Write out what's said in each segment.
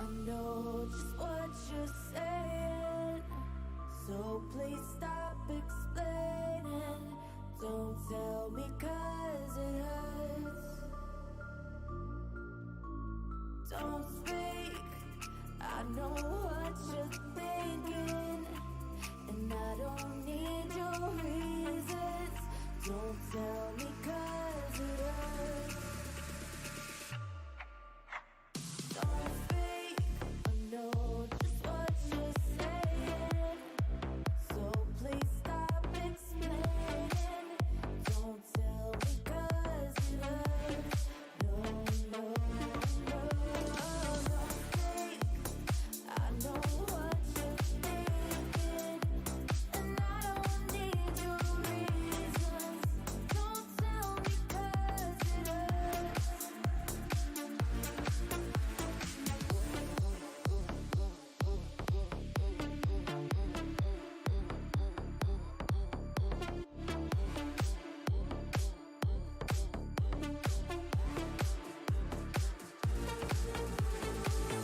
I know just what you're saying, so please stop explaining. Don't tell me 'cause it hurts. Don't speak, I know what you're thinking, and I don't need your reasons. Don't tell me 'cause it hurts. Don't speak, I know just what you're saying, so please stop explaining. Don't tell me 'cause it hurts. No, no, no, don't speak, I know what you're thinking, and I don't need your reasons. Don't tell me 'cause it hurts.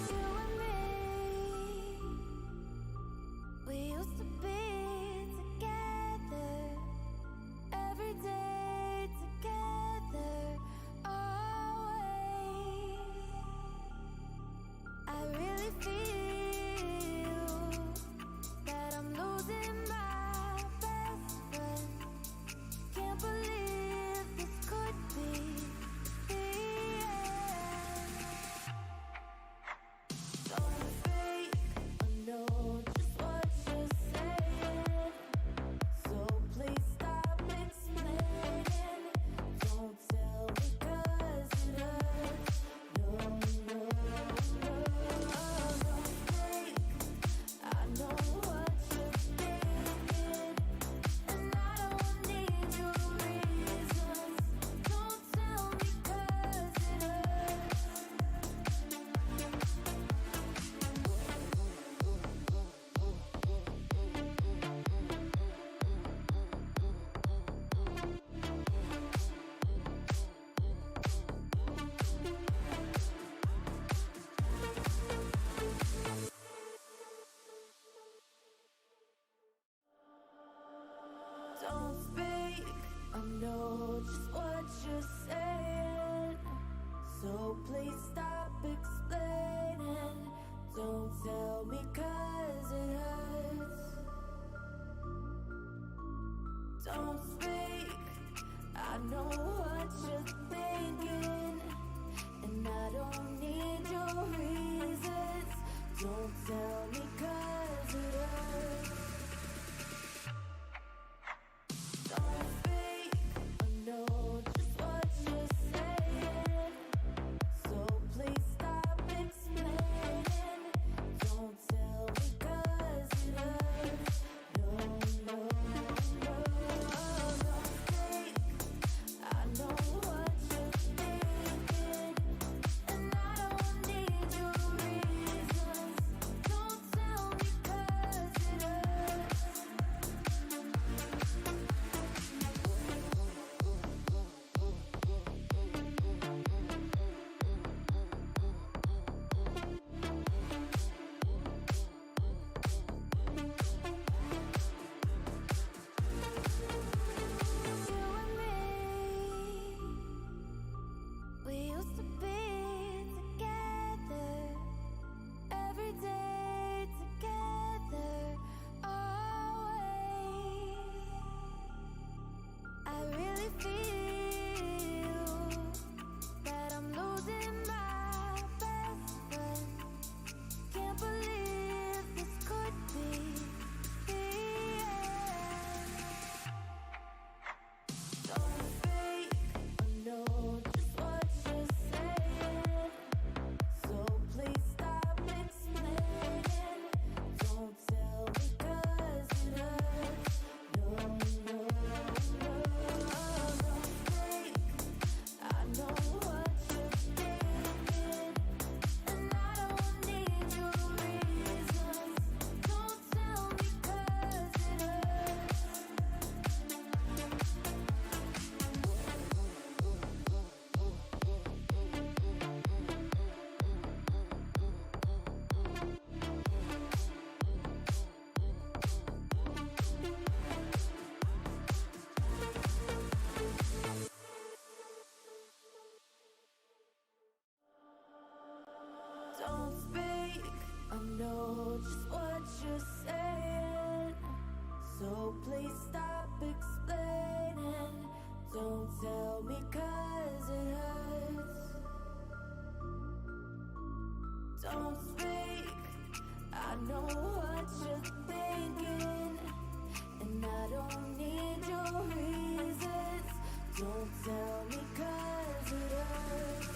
You and me, we used to be together, every day together, always. I really feel that I'm losing my best friend. Can't believe this could be the end. Don't speak, I know just what you're saying, so please stop explaining. Don't tell me 'cause it hurts. No, no, no, don't speak, I know what you're thinking, and I don't need your reasons. Don't tell me 'cause it hurts. Don't speak, I know just what you're saying, so please stop explaining. Don't tell me 'cause it hurts. Don't speak, I know what you're thinking, and I don't need your reasons. Don't tell me 'cause it hurts. Don't speak, I know just what you're saying, so please stop explaining. Don't tell me 'cause it hurts. No, no, no, don't speak, I know what you're thinking, and I don't need your reasons. Don't I know just what you're saying, so please stop explaining. Don't tell me 'cause it hurts. Don't speak, I know what you're thinking, and I don't need your reasons. Don't tell me 'cause it hurts.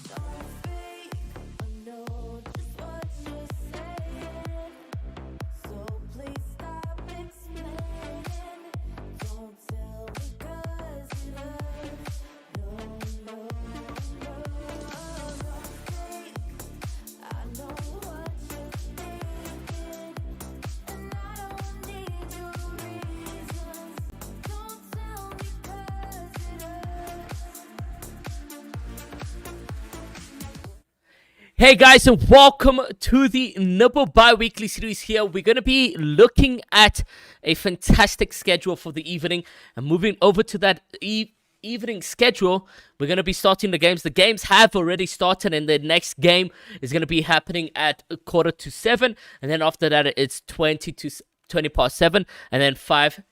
Don't speak, I know just what you're saying, so please stop explaining. Don't tell me 'cause it hurts. No, no, no. Don't speak, I know what you're thinking, and I don't need your reasons. Don't tell me 'cause it hurts. Hey guys, and welcome to the Nibble bi-weekly series here. We're going to be looking at a fantastic schedule for the evening, and moving over to that evening schedule, we're going to be starting the games. The games have already started, and the next game is going to be happening at 6:45, and then after that it's 20 past 7, and then 5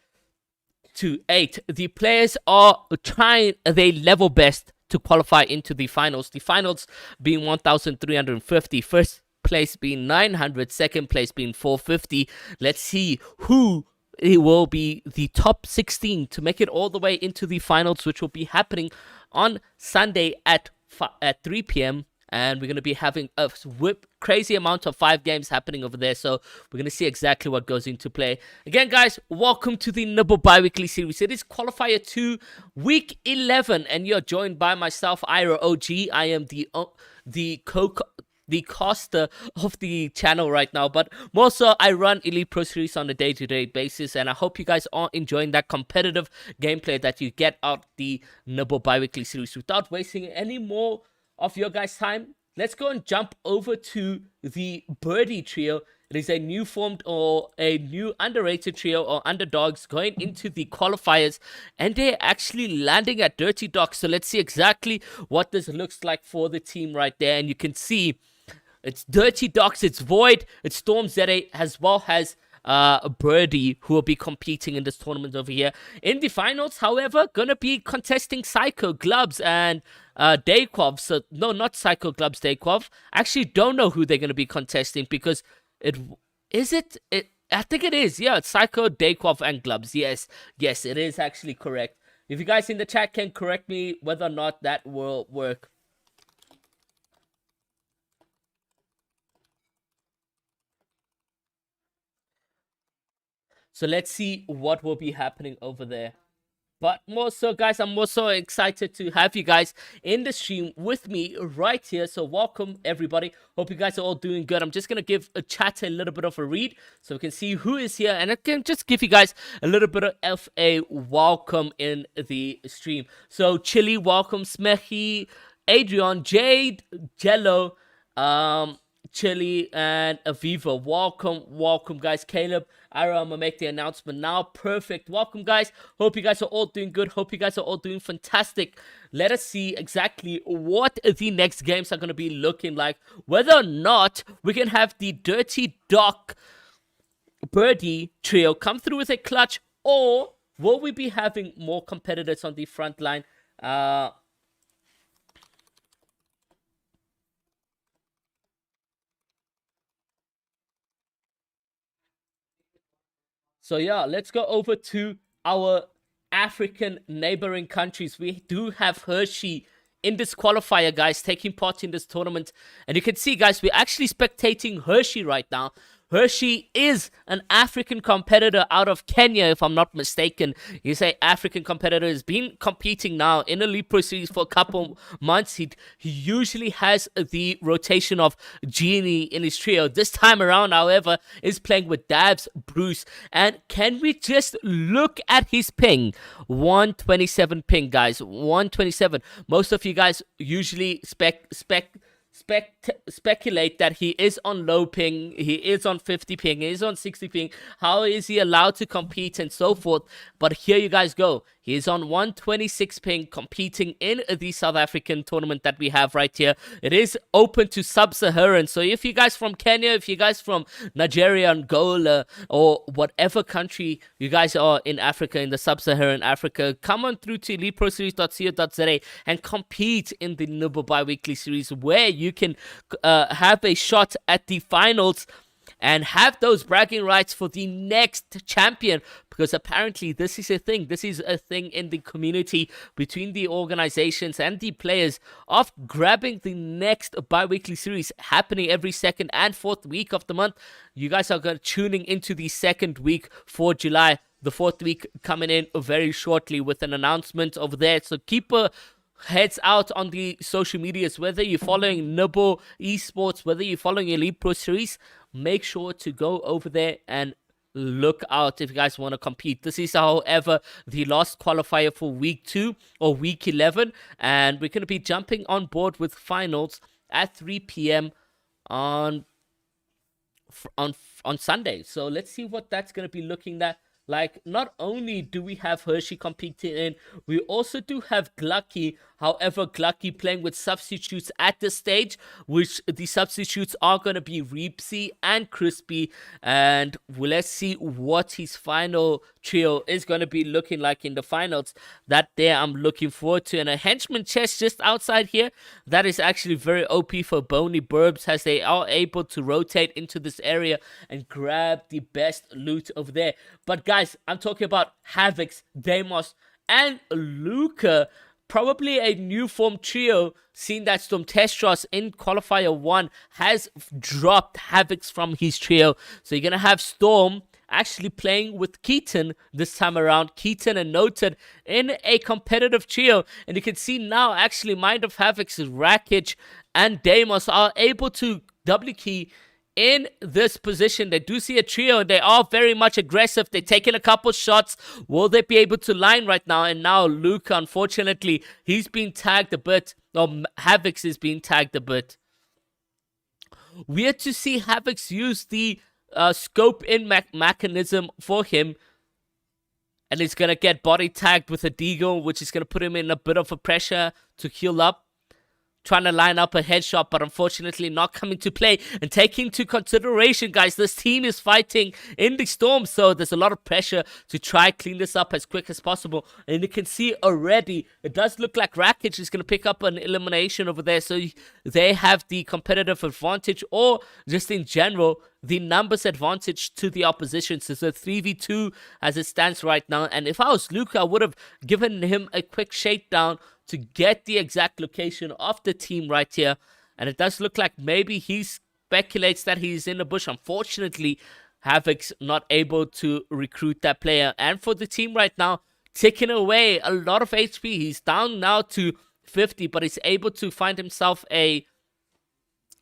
to 8. The players are trying their level best to qualify into the finals. The finals being 1,350. First place being 900. Second place being 450. Let's see who it will be the top 16 to make it all the way into the finals, which will be happening on Sunday at 3 p.m. And we're going to be having a crazy amount of 5 games happening over there. So we're going to see exactly what goes into play. Again, guys, welcome to the Nibble bi-weekly series. It is Qualifier 2, Week 11. And you're joined by myself, Ira OG. I am the caster of the channel right now. But more so, I run Elite Pro Series on a day-to-day basis. And I hope you guys are enjoying that competitive gameplay that you get out the Nibble bi-weekly series. Without wasting any more of your guys' time, let's go and jump over to the Birdie trio. It is a new formed or a new underrated trio or underdogs going into the qualifiers, and they're actually landing at Dirty Docks. So let's see exactly what this looks like for the team right there. And you can see it's Dirty Docks, it's Void, it's Storm Zete, as well as Birdie, who will be competing in this tournament over here. In the finals, however, gonna be contesting Psycho, Glubs, and Dayquov. So no, not Psycho, Glubs, Dayquov. Actually, don't know who they're gonna be contesting, because I think it is. Yeah, it's Psycho, Dayquov, and Glubs. Yes, it is actually correct. If you guys in the chat can correct me whether or not that will work. So let's see what will be happening over there. But more so, guys, I'm more so excited to have you guys in the stream with me right here. So welcome, everybody. Hope you guys are all doing good. I'm just going to give a chat a little bit of a read so we can see who is here. And I can just give you guys a little bit of a welcome in the stream. So Chili, welcome. Smechi, Adrian, Jade, Jello, Chili, and Aviva. Welcome, guys. Caleb, Ira, I'm gonna make the announcement now. Perfect. Welcome, guys. Hope you guys are all doing good. Hope you guys are all doing fantastic. Let us see exactly what the next games are gonna be looking like. Whether or not we can have the Dirty Dock Birdie trio come through with a clutch, or will we be having more competitors on the front line? So yeah, let's go over to our African neighboring countries. We do have Hershey in this qualifier, guys, taking part in this tournament. And you can see, guys, we're actually spectating Hershey right now. Hershey is an African competitor out of Kenya, if I'm not mistaken. He's an African competitor. He's been competing now in Elite Pro Series for a couple months. He usually has the rotation of Genie in his trio. This time around, however, is playing with Dabs, Bruce. And can we just look at his ping? 127 ping, guys. 127. Most of you guys usually speculate that he is on low ping, he is on 50 ping, he is on 60 ping. How is he allowed to compete and so forth? But here you guys go. He is on 126 ping, competing in the South African tournament that we have right here. It is open to sub-Saharan. So if you guys from Kenya, if you guys from Nigeria, Angola, or whatever country you guys are in Africa, in the sub-Saharan Africa, come on through to eliteproseries.co.za and compete in the Nibble bi-weekly series, where you can have a shot at the finals and have those bragging rights for the next champion, because apparently this is a thing. This is a thing in the community between the organizations and the players of grabbing the next bi-weekly series happening every second and fourth week of the month. You guys are tuning into the second week for July. The fourth week coming in very shortly with an announcement over there. So keep a heads out on the social medias, whether you're following Nibble Esports, whether you're following Elite Pro Series. Make sure to go over there and look out if you guys want to compete. This is, however, the last qualifier for week 2 or week 11, and we're going to be jumping on board with finals at 3 p.m. on Sunday. So let's see what that's going to be looking at. Like, not only do we have Hershey competing in, we also do have Glucky. However, Glucky playing with substitutes at this stage, which the substitutes are going to be Reepsy and Crispy. And let's see what his final trio is going to be looking like in the finals. That there I'm looking forward to. And a henchman chest just outside here. That is actually very OP for Bony Burbs, as they are able to rotate into this area and grab the best loot over there. But guys, I'm talking about Havocs, Deimos, and Luca. Probably a new form trio, seeing that Storm Testros in Qualifier 1 has dropped Havocs from his trio. So you're going to have Storm actually playing with Keaton this time around. Keaton and Noted in a competitive trio. And you can see now, actually, Mind of Havocs, Rackage, and Deimos are able to double key in this position. They do see a trio. They are very much aggressive. They're taking a couple shots. Will they be able to line right now? And now Luke, unfortunately, he's been tagged a bit. Or Havocs is being tagged a bit. Weird to see Havocs use the scope in mechanism for him. And he's going to get body tagged with a Deagle, which is going to put him in a bit of a pressure to heal up. Trying to line up a headshot, but unfortunately not coming to play. And taking into consideration, guys, this team is fighting in the storm, so there's a lot of pressure to try clean this up as quick as possible. And you can see already, it does look like Rackage is going to pick up an elimination over there, so they have the competitive advantage, or just in general, the numbers advantage to the opposition. So it's a 3v2 as it stands right now. And if I was Luca, I would have given him a quick shakedown to get the exact location of the team right here. And it does look like maybe he speculates that he's in the bush. Unfortunately, Havoc's not able to recruit that player. And for the team right now, ticking away a lot of HP. He's down now to 50, but he's able to find himself a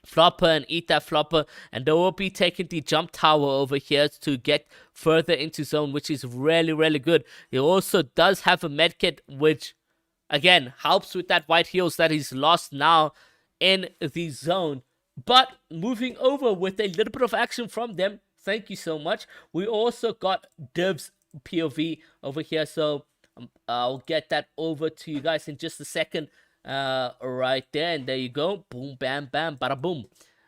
flopper and eat that flopper, and they will be taking the jump tower over here to get further into zone, which is really, really good. He also does have a medkit, which again helps with that white heals that he's lost now in the zone. But moving over with a little bit of action from them, thank you so much. We also got Div's POV over here, so I'll get that over to you guys in just a second. Right there, and there you go. Boom, bam, bam, bada boom.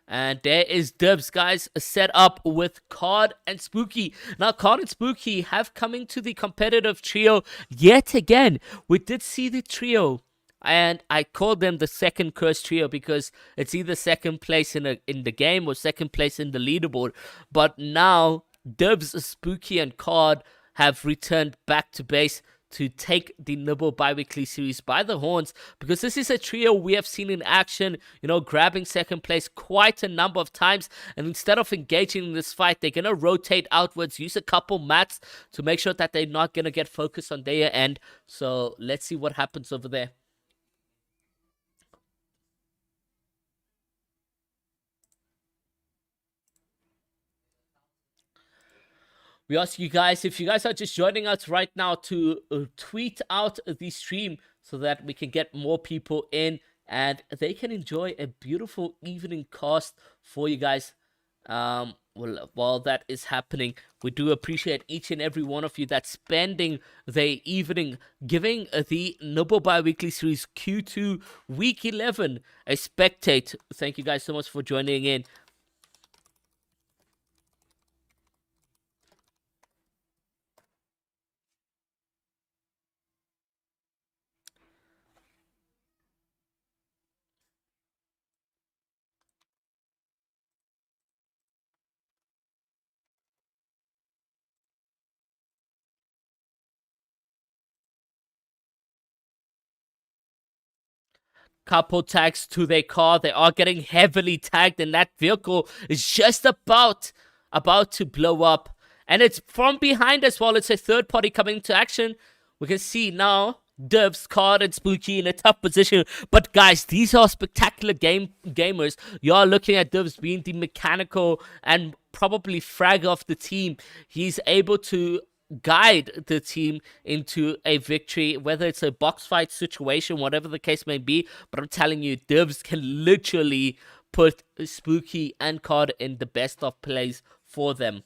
And there is Dubs, guys, set up with Card and Spooky. Now, Card and Spooky have come into the competitive trio yet again. We did see the trio, and I called them the second curse trio because it's either second place in the game or second place in the leaderboard. But now, Dubs, Spooky, and Card have returned back to base to take the Nibble bi-weekly series by the horns, because this is a trio we have seen in action, you know, grabbing second place quite a number of times. And instead of engaging in this fight, they're going to rotate outwards, use a couple mats to make sure that they're not going to get focused on their end. So let's see what happens over there. We ask you guys, if you guys are just joining us right now, to tweet out the stream so that we can get more people in and they can enjoy a beautiful evening cast for you guys. Well, while that is happening, we do appreciate each and every one of you that's spending the evening giving the Nibble Bi-Weekly Series Q2 Week 11 a spectate. Thank you guys so much for joining in. Couple tags to their car. They are getting heavily tagged, and that vehicle is just about to blow up. And it's from behind as well. It's a third party coming into action. We can see now Divs, Card, and Spooky in a tough position. But guys, these are spectacular gamers. You are looking at Divs being the mechanical and probably frag of the team. He's able to guide the team into a victory, whether it's a box fight situation, whatever the case may be. But I'm telling you, Divs can literally put Spooky and Card in the best of plays for them.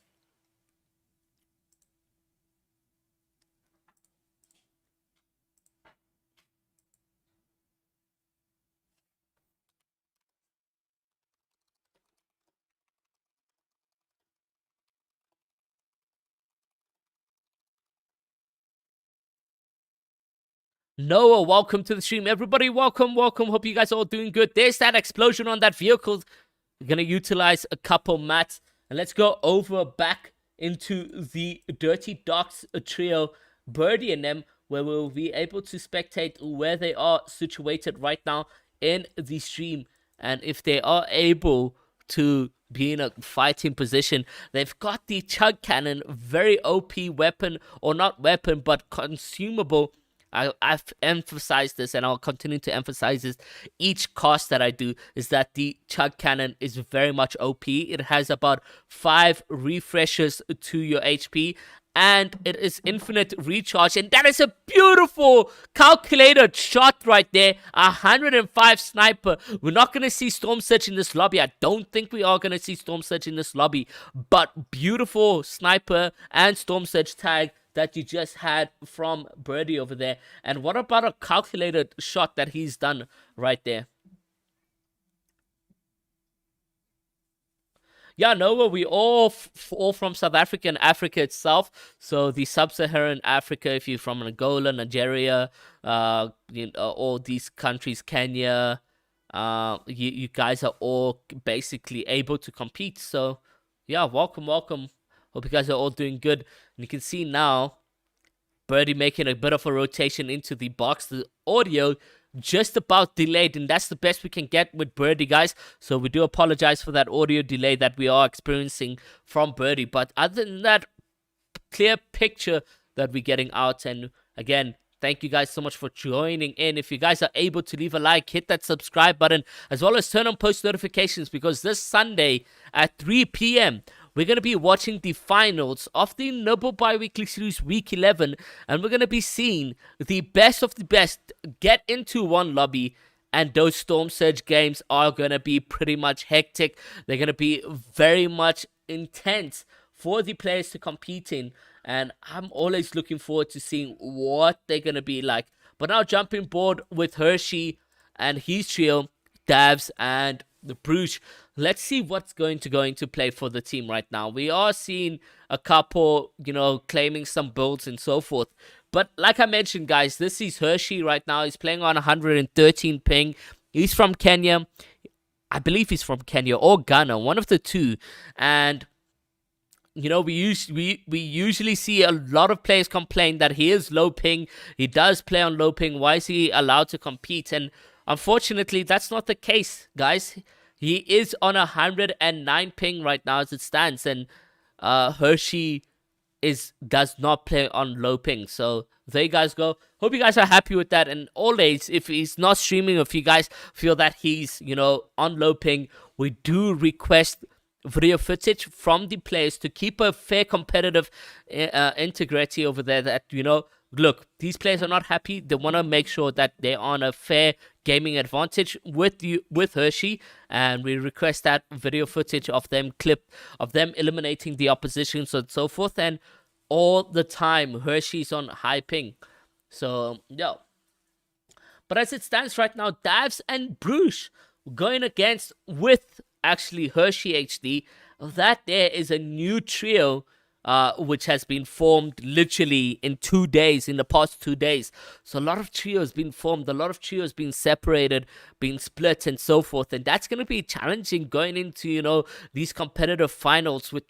Noah, welcome to the stream. Everybody, welcome. Hope you guys are all doing good. There's that explosion on that vehicle. We're going to utilize a couple mats. And let's go over back into the Dirty Docs trio, Birdie and them, where we'll be able to spectate where they are situated right now in the stream. And if they are able to be in a fighting position, they've got the Chug Cannon, very OP weapon, or not weapon, but consumable. I've emphasized this, and I'll continue to emphasize this each cast that I do, is that the Chug Cannon is very much OP. It has about 5 refreshes to your HP, and it is infinite recharge, and that is a beautiful calculated shot right there. 105 sniper. We're not going to see Storm Surge in this lobby. I don't think we are going to see Storm Surge in this lobby, but beautiful sniper and Storm Surge tag that you just had from Birdie over there. And what about a calculated shot that he's done right there? Yeah, Noah, we all from South Africa and Africa itself. So the sub-Saharan Africa, if you're from Angola, Nigeria, all these countries, Kenya, you guys are all basically able to compete. So yeah, welcome. Hope you guys are all doing good. And you can see now, Birdie making a bit of a rotation into the box. The audio just about delayed, and that's the best we can get with Birdie, guys. So we do apologize for that audio delay that we are experiencing from Birdie. But other than that, clear picture that we're getting out. And again, thank you guys so much for joining in. If you guys are able to leave a like, hit that subscribe button, as well as turn on post notifications, because this Sunday at 3 p.m., we're going to be watching the finals of the Nibble Bi-Weekly Series Week 11, and we're going to be seeing the best of the best get into one lobby, and those Storm Surge games are going to be pretty much hectic. They're going to be very much intense for the players to compete in, and I'm always looking forward to seeing what they're going to be like. But now jumping board with Hershey and his trio, Davs and the Bruges. Let's see what's going to play for the team right now. We are seeing a couple, claiming some builds and so forth. But like I mentioned, guys, this is Hershey right now. He's playing on 113 ping. He's from Kenya. I believe he's from Kenya or Ghana, one of the two. And we usually see a lot of players complain that he is low ping. He does play on low ping. Why is he allowed to compete? And unfortunately, that's not the case, guys. He is on 109 ping right now as it stands, and Hershey does not play on low ping. So there you guys go. Hope you guys are happy with that. And always, if he's not streaming, if you guys feel that he's on low ping, we do request video footage from the players to keep a fair competitive integrity over there. That look, these players are not happy. They want to make sure that they're on a fair gaming advantage with Hershey, and we request that video footage of them eliminating the oppositions and so forth, and all the time Hershey's on high ping. So yeah. But as it stands right now, Davs and Bruce going against with actually Hershey HD. That there is a new trio which has been formed literally in 2 days, in the past 2 days. So a lot of trios been formed, a lot of trios being separated, being split and so forth. And that's going to be challenging going into, these competitive finals with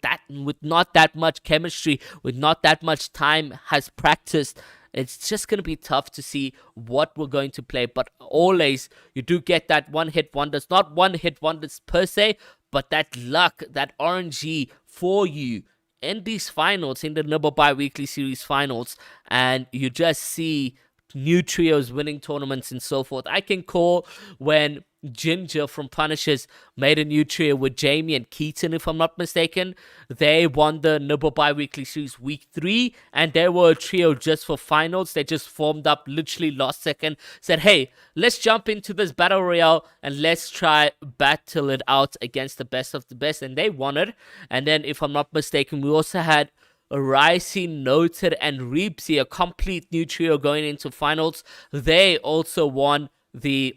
not that much chemistry, with not that much time has practiced. It's just going to be tough to see what we're going to play. But always, you do get that one-hit wonders. Not one-hit wonders per se, but that luck, that RNG for you in these finals, in the Nibble Bi-Weekly Series finals. And you just see new trios winning tournaments and so forth. I can call when Ginger from Punishers made a new trio with Jamie and Keaton, if I'm not mistaken. They won the Nibble Bi-Weekly Series week 3, and they were a trio just for finals. They just formed up literally last second, said, hey, let's jump into this battle royale and let's try battle it out against the best of the best, and they won it. And then, if I'm not mistaken, we also had Ricey, Noted, and Reepsy, a complete new trio going into finals. They also won the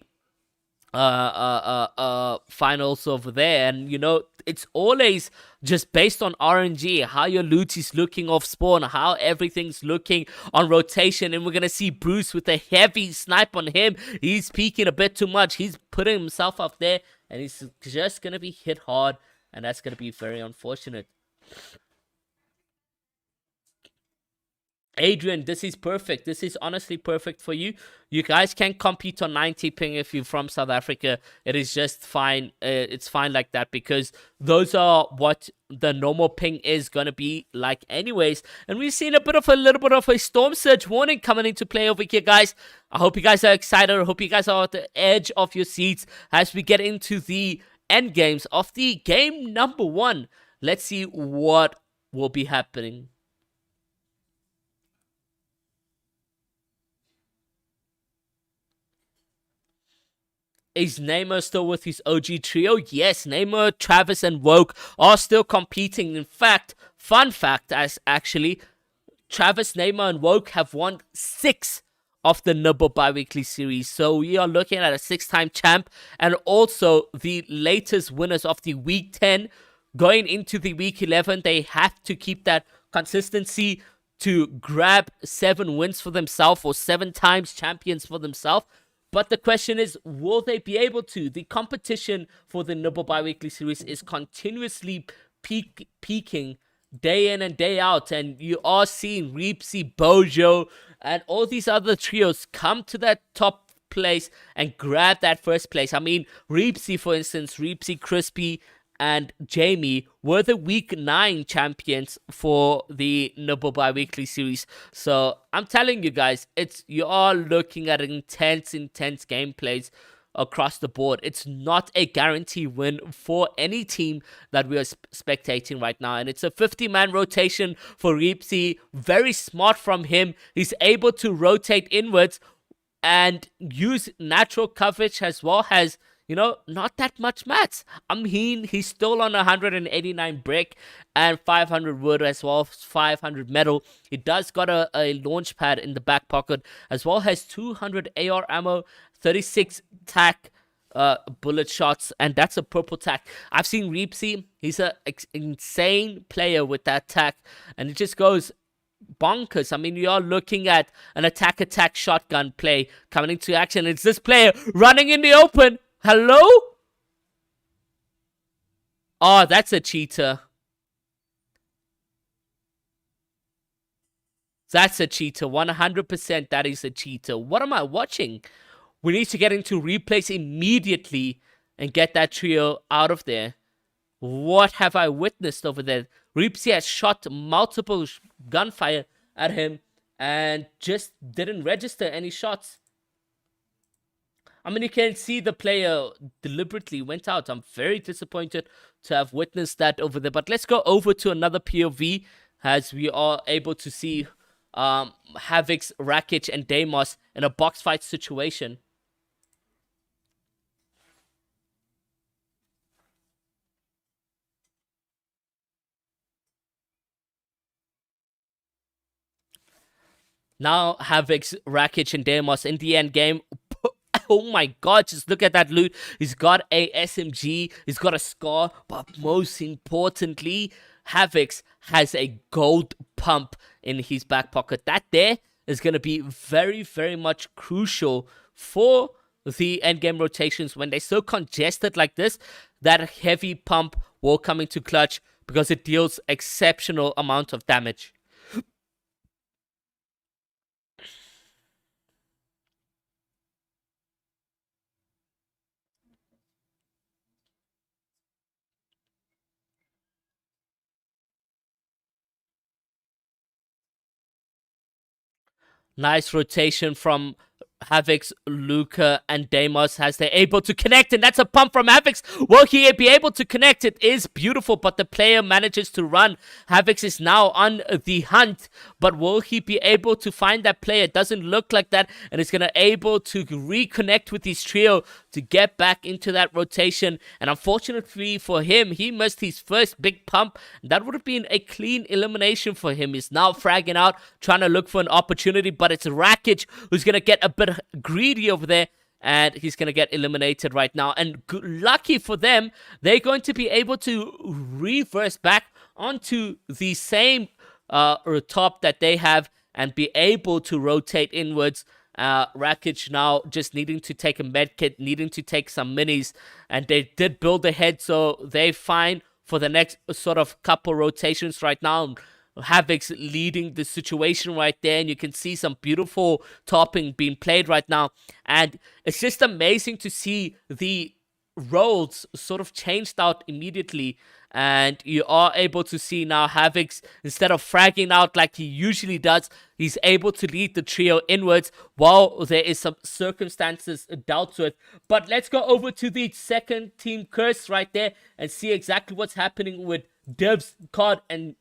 finals over there. And it's always just based on RNG, how your loot is looking off spawn, how everything's looking on rotation. And we're gonna see Bruce with a heavy snipe on him. He's peeking a bit too much. He's putting himself up there, and he's just gonna be hit hard, and that's gonna be very unfortunate. Adrian, this is perfect. This is honestly perfect for you. You guys can compete on 90 ping if you're from South Africa. It is just fine. It's fine like that, because those are what the normal ping is going to be like anyways. And we've seen a little bit of a storm surge warning coming into play over here, guys. I hope you guys are excited. I hope you guys are at the edge of your seats as we get into the end games of the game number 1. Let's see what will be happening. Is Neymar still with his OG trio? Yes, Neymar, Travis, and Woke are still competing. In fact, fun fact, actually, Travis, Neymar, and Woke have won 6 of the Nibble Bi-Weekly Series. So we are looking at a 6-time champ, and also the latest winners of the Week 10. Going into the Week 11, they have to keep that consistency to grab 7 wins for themselves, or 7 times champions for themselves. But the question is, will they be able to? The competition for the Nibble Bi-Weekly Series is continuously peaking day in and day out. And you are seeing Reepsy, Bojo, and all these other trios come to that top place and grab that first place. I mean, Reepsy, for instance, Reepsy, Crispy, and Jamie were the Week 9 champions for the Nibble Bi-Weekly Series. So I'm telling you guys, you are looking at intense gameplays across the board. It's not a guarantee win for any team that we are spectating right now. And it's a 50-man rotation for Reepsy. Very smart from him. He's able to rotate inwards and use natural coverage, as well as not that much mats. I mean, he's still on 189 brick and 500 wood, as well as 500 metal. He does got a launch pad in the back pocket, as well as 200 AR ammo, 36 tac bullet shots, and that's a purple tac. I've seen Reepsy. He's an insane player with that tac, and it just goes bonkers. I mean, you are looking at an attack shotgun play coming into action. It's this player running in the open. Hello? Oh, that's a cheater. That's a cheater. 100% that is a cheater. What am I watching? We need to get into replays immediately and get that trio out of there. What have I witnessed over there? Reepsy has shot multiple gunfire at him and just didn't register any shots. I mean, you can see the player deliberately went out. I'm very disappointed to have witnessed that over there. But let's go over to another POV as we are able to see Havix, Rakic, and Deimos in a box fight situation. Now Havix, Rakic, and Deimos in the end game. Oh my god, just look at that loot. He's got a SMG, he's got a scar, but most importantly, Havix has a gold pump in his back pocket. That there is going to be very, very much crucial for the endgame rotations when they're so congested like this. That heavy pump will come into clutch because it deals exceptional amount of damage. Nice rotation from Havix, Luca, and Deimos as they're able to connect, and that's a pump from Havix. Will he be able to connect? It is beautiful, but the player manages to run. Havix is now on the hunt, but will he be able to find that player? It doesn't look like that, and is going to able to reconnect with his trio to get back into that rotation. And unfortunately for him, he missed his first big pump. That would have been a clean elimination for him. He's now fragging out, trying to look for an opportunity, but it's Rakic who's going to get a bit greedy over there, and he's going to get eliminated right now. And lucky for them, they're going to be able to reverse back onto the same top that they have and be able to rotate inwards. Rakic now just needing to take a medkit, needing to take some minis, and they did build ahead, so they're fine for the next sort of couple rotations right now. Havix leading the situation right there, and you can see some beautiful topping being played right now, and it's just amazing to see the roles sort of changed out immediately, and you are able to see now Havix, instead of fragging out like he usually does, he's able to lead the trio inwards while there is some circumstances dealt with. But let's go over to the second team curse right there and see exactly what's happening with Devs, COD, and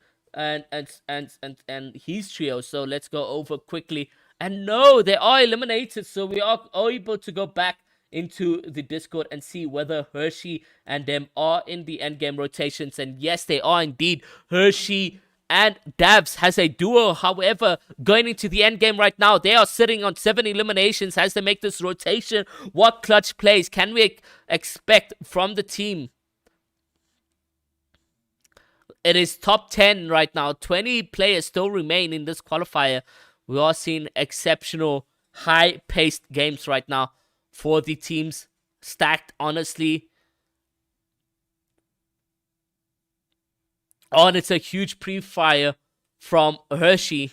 his trio. So let's go over quickly. And no, they are eliminated, so we are able to go back into the Discord and see whether Hershey and them are in the endgame rotations. And yes, they are indeed. Hershey and Davs has a duo. However, going into the endgame right now, they are sitting on 7 eliminations as they make this rotation. What clutch plays can we expect from the team? It is top 10 right now. 20 players still remain in this qualifier. We are seeing exceptional, high-paced games right now for the teams. Stacked, honestly. Oh, and it's a huge pre-fire from Hershey.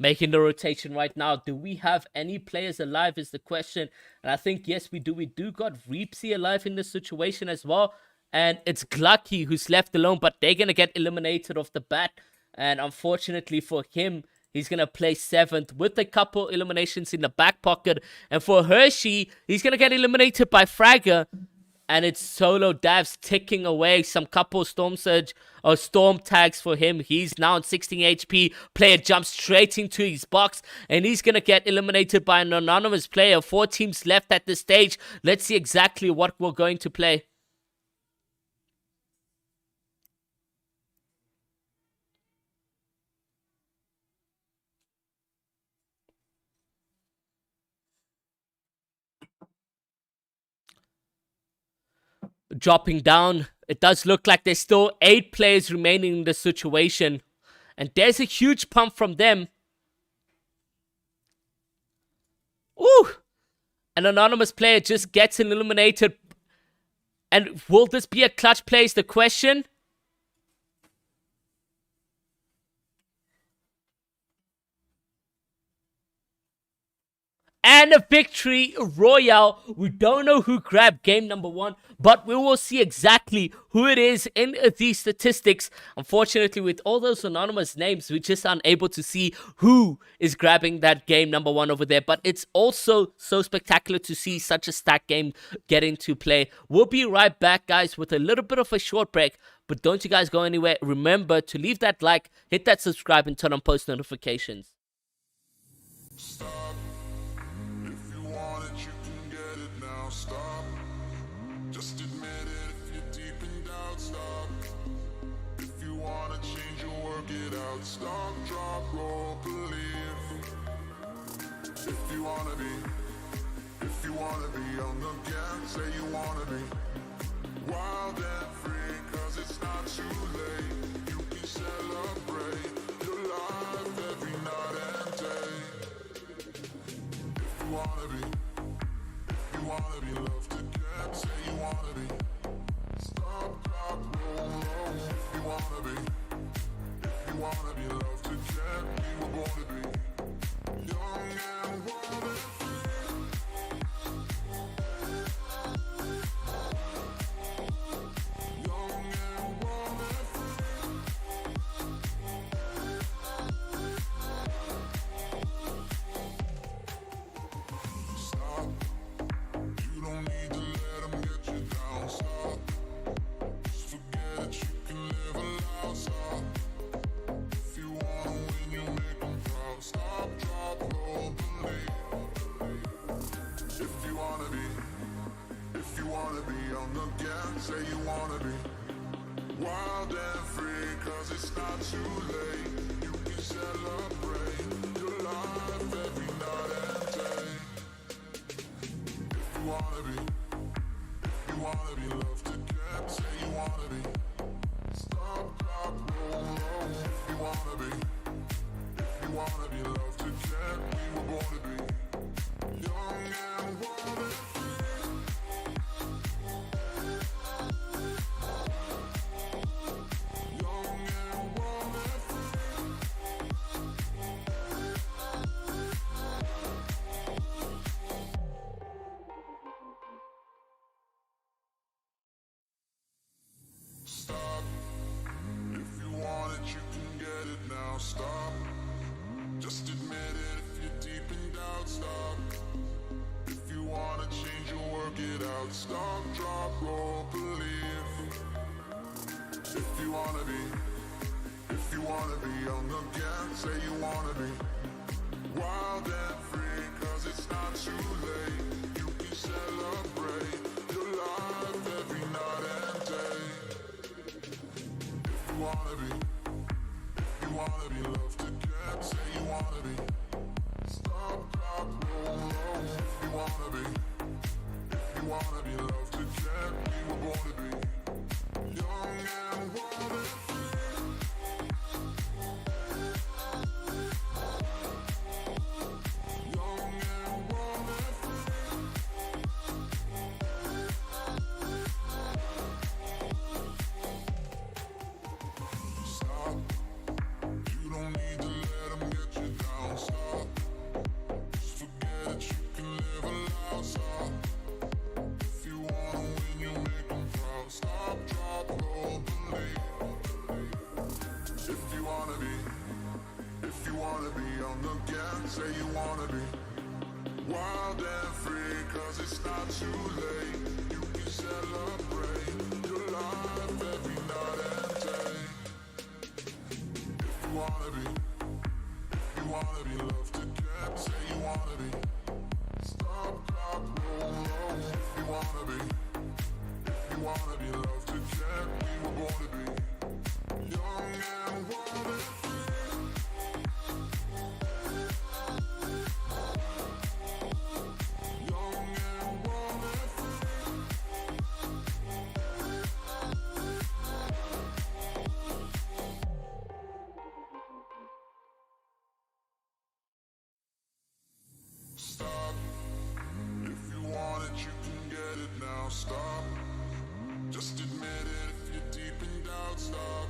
Making the rotation right now. Do we have any players alive is the question. And I think, yes, we do. We do got Reepsy alive in this situation as well. And it's Glucky who's left alone, but they're going to get eliminated off the bat. And unfortunately for him, he's going to play 7th with a couple eliminations in the back pocket. And for Hershey, he's going to get eliminated by Fragger. And it's solo Davs ticking away some couple storm surge or storm tags for him. He's now on 16 HP. Player jumps straight into his box, and he's gonna get eliminated by an anonymous player. 4 teams left at this stage. Let's see exactly what we're going to play. Dropping down. It does look like there's still 8 players remaining in the situation. And there's a huge pump from them. Ooh! An anonymous player just gets eliminated. And will this be a clutch play is the question. And a victory royale. We don't know who grabbed game number 1, but we will see exactly who it is in these statistics. Unfortunately, with all those anonymous names, we just aren't able to see who is grabbing that game number 1 over there. But it's also so spectacular to see such a stacked game get into play. We'll be right back, guys, with a little bit of a short break. But don't you guys go anywhere. Remember to leave that like, hit that subscribe, and turn on post notifications. Stop. If you want it, you out. Stop, drop, roll, believe. If you wanna be on the gas, say you wanna be wild and free, cause it's not too late. You can celebrate your life every night and day. If you wanna be loved again, say you wanna be. Stop, drop, roll, roll. If you wanna be loved again, we were born to be young and wild and free. Young and wild and free. Stop. You don't need to let them get you down. Stop. Just forget it, you can live aloud. Stop. If you wanna win, you make them proud. Stop, drop, roll, believe. If you wanna be on the gas, say you wanna be wild and free, cause it's not too late. You can celebrate your life every night and day. If you wanna be loved again, say you wanna be. Stop, drop, roll, roll. If you wanna be loved again, we were born to be young and wild and free. Young and wild and free. Stop. If you want it, you can get it now. Stop. Just admit it if you're deep in doubt. Stop. If you wanna change, you'll work it out. Stop, drop, roll, believe. If you wanna be on the gas, say you wanna be wild and free, cause it's not too late. You can celebrate your life every night and day. If you wanna be loved again, say you wanna be. Stop, drop, roll, roll. If you wanna be loved again, we were born to be young and wild and free. Young and wild and free. Stop. You don't need to let them get you down. Stop. Just forget it, you can live aloud. Stop. If you wanna win, you make them proud. Stop, drop, roll, believe. If you wanna be on the gas, say you wanna be wild and free, cause it's not too late. You can celebrate your life every night and day. If you wanna be loved again, say you wanna be. Stop, drop, roll, roll. If you wanna be loved again, we were born to be young and wild and free. Young and wild and free. Stop. If you want it, you can get it now. Stop. Just admit it if you're deep in doubt. Stop.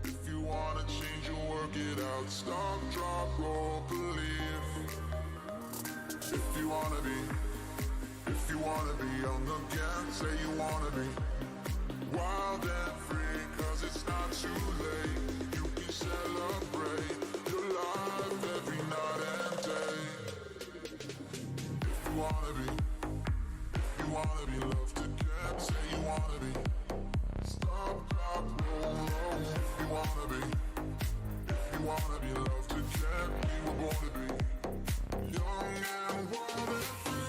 If you wanna change, you'll work it out. Stop, drop, roll, believe. If you wanna be on the gas, say you wanna be wild and free, cause it's not too late. You can celebrate your life every night and day. If you wanna be loved again, say you wanna be. Stop, drop, roll, roll. If you wanna be loved again, we were born to be young and wild and free.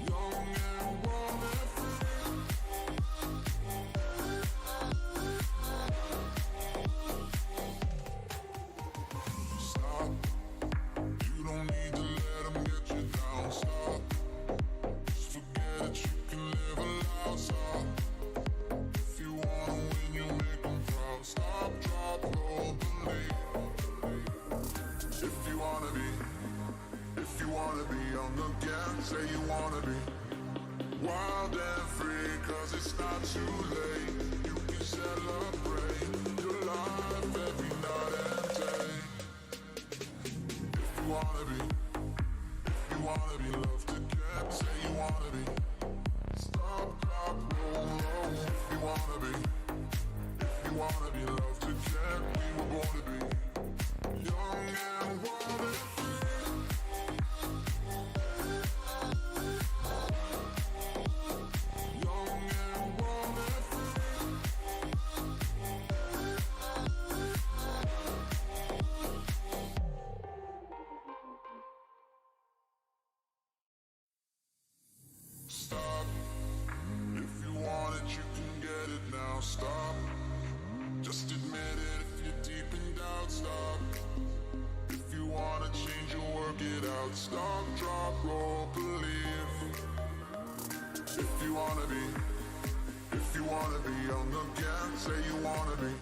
Young and wild and free. wild and free, cause it's not too late. You can celebrate your life every night and day. If you wanna be, loved again, say you wanna be. Stop, drop, roll, roll. If you wanna be loved again, we were born to be young and wild and free. Young and wild and free. Stop. If you want it, you can get it now. Stop. Just admit it if you're deep in doubt. Stop. If you wanna change, you'll work it out. Stop, drop, roll, believe. If you wanna be young again, say you wanna be.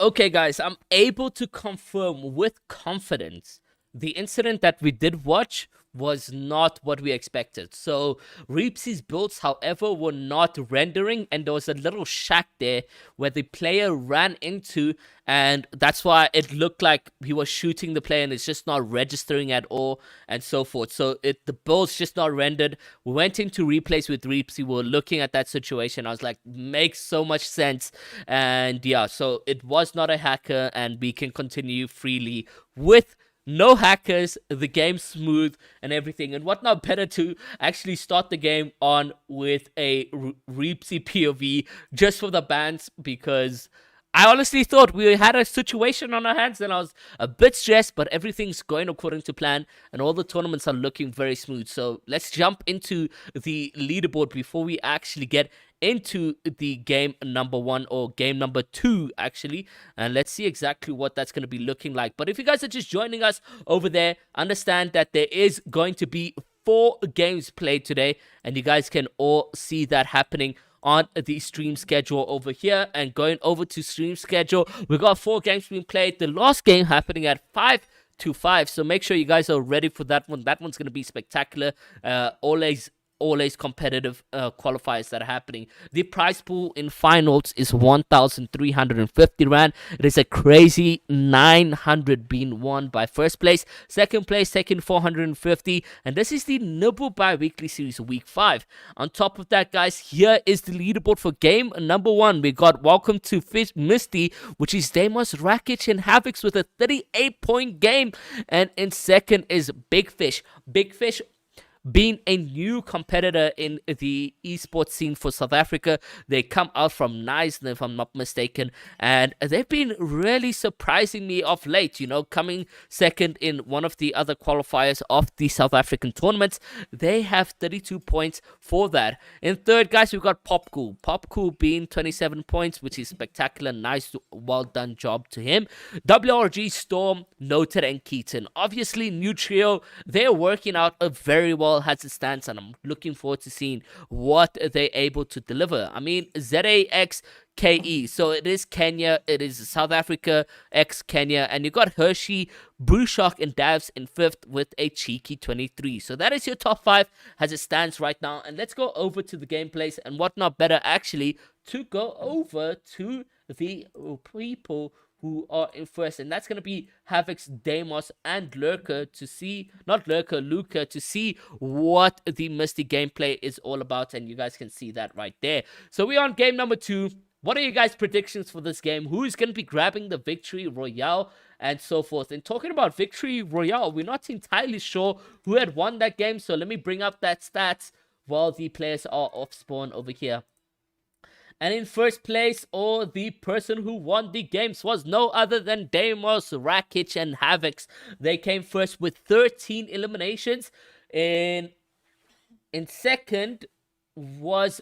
Okay, guys, I'm able to confirm with confidence the incident that we did watch was not what we expected. So Reapsy's builds, however, were not rendering, and there was a little shack there where the player ran into, and that's why it looked like he was shooting the player and it's just not registering at all, and so forth. So the build's just not rendered. We went into replays with Reapsy. We were looking at that situation. I was like, makes so much sense. And yeah, so it was not a hacker, and we can continue freely with no hackers, the game smooth and everything. And what not better to actually start the game on with a Reapsy POV just for the bans, because I honestly thought we had a situation on our hands and I was a bit stressed, but everything's going according to plan and all the tournaments are looking very smooth. So let's jump into the leaderboard before we actually get into the game number 1, or game number 2 actually, and let's see exactly what that's going to be looking like. But if you guys are just joining us over there, understand that there is going to be 4 games played today, and you guys can all see that happening on the stream schedule over here. And going over to stream schedule, we got 4 games being played, the last game happening at 5-5, so make sure you guys are ready for that one. That one's going to be spectacular. Always competitive qualifiers that are happening. The prize pool in finals is 1,350 rand. It is a crazy 900 being won by first place. Second place taking 450, and this is the Nibble bi-weekly series week 5. On top of that, guys, here is the leaderboard for game number 1. We got Welcome to Misty, which is Deimos, Rakic, and Havix with a 38-point game, and in second is Big Fish. Big Fish being a new competitor in the esports scene for South Africa. They come out from Nice, if I'm not mistaken, and they've been really surprising me of late, you know, coming second in one of the other qualifiers of the South African tournaments. They have 32 points for that. In third, guys, we've got Popcool. Popcool being 27 points, which is spectacular. Nice, well done job to him. WRG, Storm, Noted, and Keaton. Obviously, new trio, they're working out a very well has a stance, and I'm looking forward to seeing what they're able to deliver. I mean, ZAXKE, so it is Kenya, it is South Africa x Kenya, and you got Hershey, Brushock, and Davs in 5th with a cheeky 23. So that is your top 5 as it stands right now. And let's go over to the gameplays, and what not better actually to go over to the people who are in first, and that's going to be Havix, Deimos, and Luca to see what the Misty gameplay is all about, and you guys can see that right there. So we're on game number 2. What are you guys' predictions for this game? Who is going to be grabbing the victory royale and so forth? And talking about victory royale, we're not entirely sure who had won that game, so let me bring up that stats while the players are off spawn over here. And in first place, or the person who won the games, was no other than Deimos, Rakic, and Havix. They came first with 13 eliminations. In second was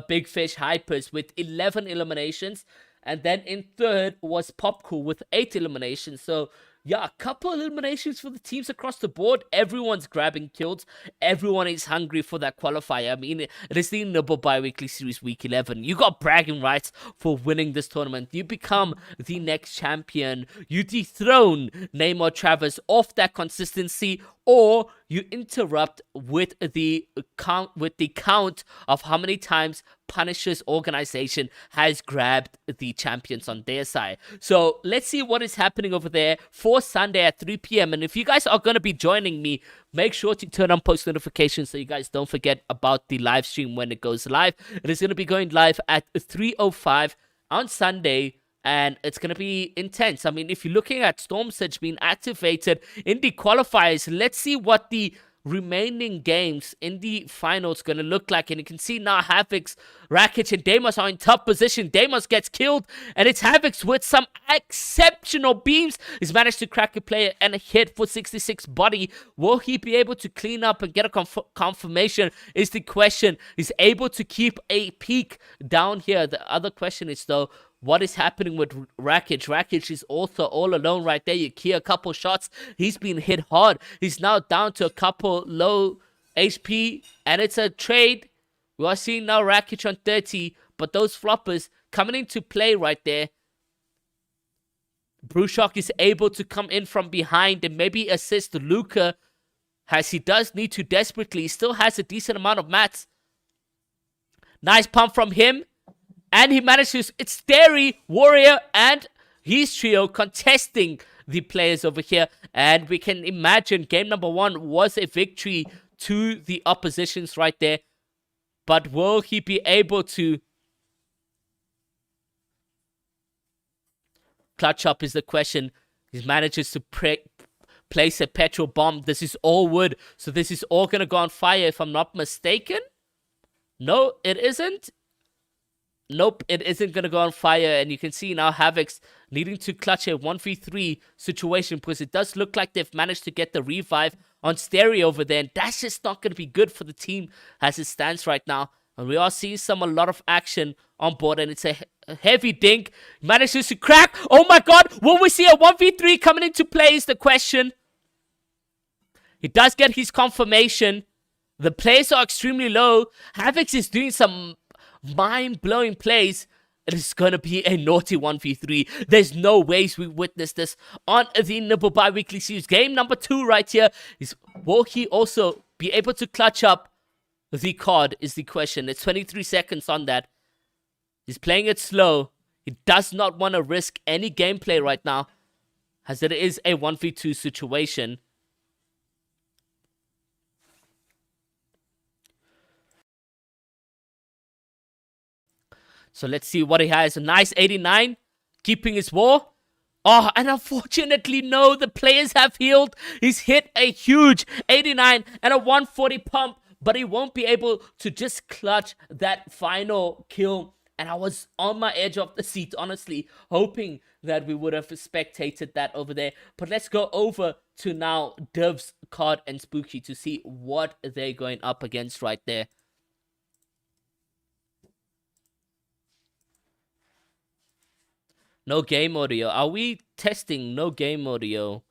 Big Fish Hypers with 11 eliminations. And then in third was Popcool with 8 eliminations. So yeah, a couple eliminations for the teams across the board. Everyone's grabbing kills. Everyone is hungry for that qualifier. I mean, it is the Nibble bi-weekly series week 11. You got bragging rights for winning this tournament. You become the next champion. You dethrone Neymar Travers off that consistency. or you interrupt with the count of how many times Punisher's organization has grabbed the champions on their side. So let's see what is happening over there for Sunday at 3 p.m. And if you guys are going to be joining me, make sure to turn on post notifications so you guys don't forget about the live stream when it goes live. It is going to be going live at 3:05 on Sunday, and it's going to be intense. I mean, if you're looking at Storm Surge being activated in the qualifiers, let's see what the remaining games in the finals going to look like. And you can see now Havix, Rakic, and Deimos are in tough position. Deimos gets killed, and it's Havix with some exceptional beams. He's managed to crack a player and a hit for 66 body. Will he be able to clean up and get a confirmation is the question. He's able to keep a peak down here. The other question is, though, what is happening with Rakic? Rakic is also all alone right there. You hear a couple shots. He's been hit hard. He's now down to a couple low HP, and it's a trade. We are seeing now Rakic on 30, but those floppers coming into play right there. Bruchok is able to come in from behind and maybe assist Luca, as he does need to desperately. He still has a decent amount of mats. Nice pump from him. And he manages, it's Theory, Warrior, and his trio contesting the players over here. And we can imagine game number 1 was a victory to the oppositions right there. But will he be able to clutch up is the question. He manages to place a petrol bomb. This is all wood, so this is all going to go on fire if I'm not mistaken. No, it isn't. Nope, it isn't going to go on fire. And you can see now Havix needing to clutch a 1v3 situation, because it does look like they've managed to get the revive on Stereo over there. And that's just not going to be good for the team as it stands right now. And we are seeing a lot of action on board. And it's a heavy dink. Manages to crack. Oh my god, will we see a 1v3 coming into play is the question. He does get his confirmation. The players are extremely low. Havix is doing some mind-blowing plays. It is going to be a naughty 1v3. There's no ways we witness this on the Nibble bi-weekly series. Game number 2 right here is, will he also be able to clutch up the card is the question. It's 23 seconds on that. He's playing it slow. He does not want to risk any gameplay right now, as it is a 1v2 situation. So let's see what he has. A nice 89, keeping his wall. Oh, and unfortunately, no, the players have healed. He's hit a huge 89 and a 140 pump, but he won't be able to just clutch that final kill. And I was on my edge of the seat, honestly, hoping that we would have spectated that over there. But let's go over to now Divs, Card, and Spooky to see what they're going up against right there. No game audio. Are we testing no game audio?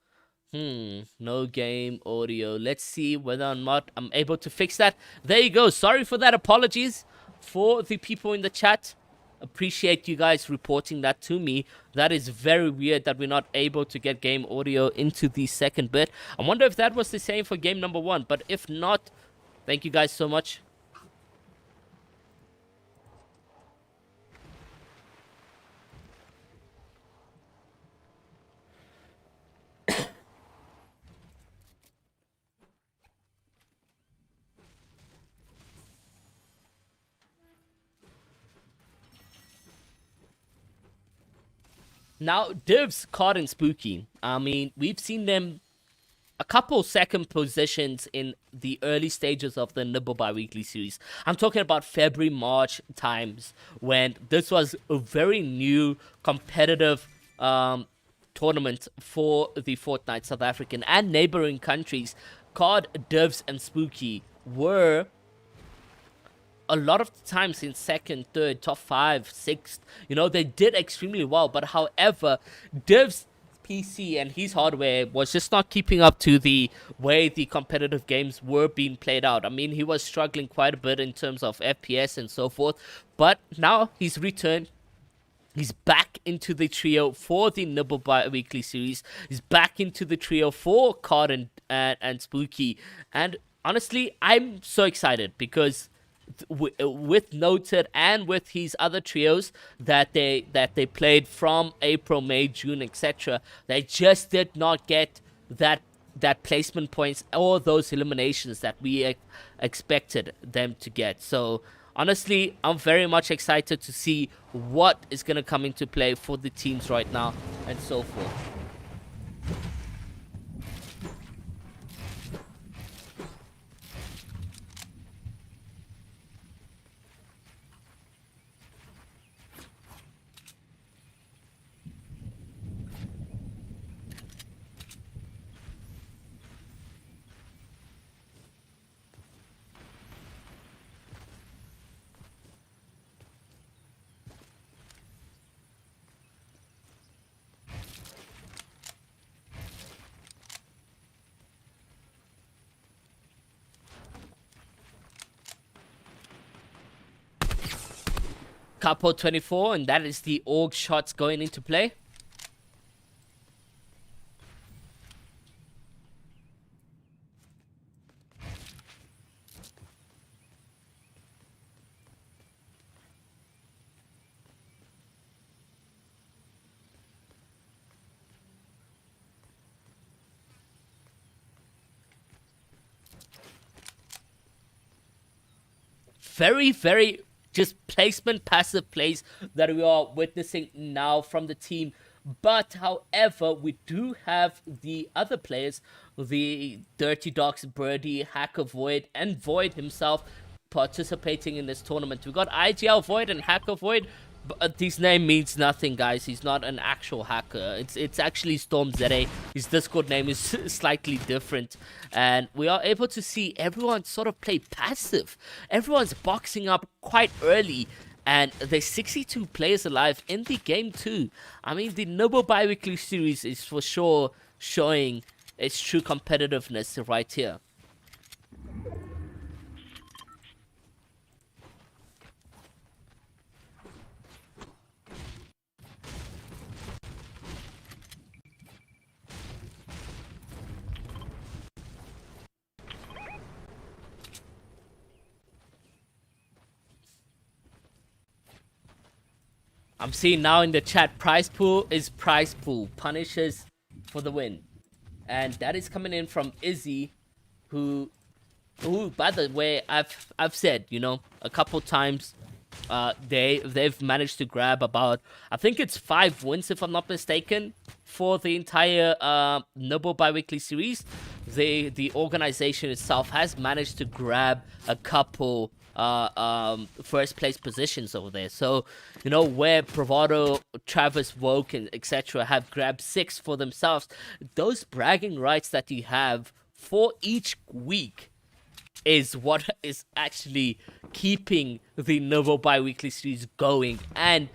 No game audio. Let's see whether or not I'm able to fix that. There you go. Sorry for that. Apologies for the people in the chat. Appreciate you guys reporting that to me. That is very weird that we're not able to get game audio into the second bit. I wonder if that was the same for game number 1. But if not, thank you guys so much. Now, Divs, Card, and Spooky. I mean, we've seen them a couple second positions in the early stages of the Nibble bi-weekly series. I'm talking about February, March times, when this was a very new competitive tournament for the Fortnite South African and neighboring countries. Card, Divs, and Spooky were a lot of the times in second, third, top 5, 6th, you know, they did extremely well. But however, Div's PC and his hardware was just not keeping up to the way the competitive games were being played out. I mean, he was struggling quite a bit in terms of FPS and so forth. But now he's returned. He's back into the trio for the Nibble bi-weekly series. He's back into the trio for Card and Spooky. And honestly, I'm so excited because with Noted and with his other trios that they played from April, May, June, etc., they just did not get that placement points or those eliminations that we expected them to get. So honestly, I'm very much excited to see what is going to come into play for the teams right now and so forth. Capo 24, and that is the org shots going into play. Very, very just placement passive plays that we are witnessing now from the team. But however, we do have the other players, the Dirty Dogs, Birdie, Hacker Void, and Void himself participating in this tournament. We got IGL Void and Hacker Void. But his name means nothing, guys. He's not an actual hacker. It's actually Storm ZA. His Discord name is slightly different. And we are able to see everyone sort of play passive. Everyone's boxing up quite early. And there's 62 players alive in the game too. I mean, the Nibble bi-weekly series is for sure showing its true competitiveness right here. I'm seeing now in the chat, prize pool is prize pool. Punishes for the win. And that is coming in from Izzy, who by the way, I've said, you know, a couple times, they've managed to grab about, I think it's 5 wins if I'm not mistaken, for the entire Nibble bi-weekly series. The organization itself has managed to grab a couple first place positions over there. So, you know, where Bravado, Travis, Woke, and etc. have grabbed 6 for themselves, those bragging rights that you have for each week is what is actually keeping the Nibble bi-weekly series going. And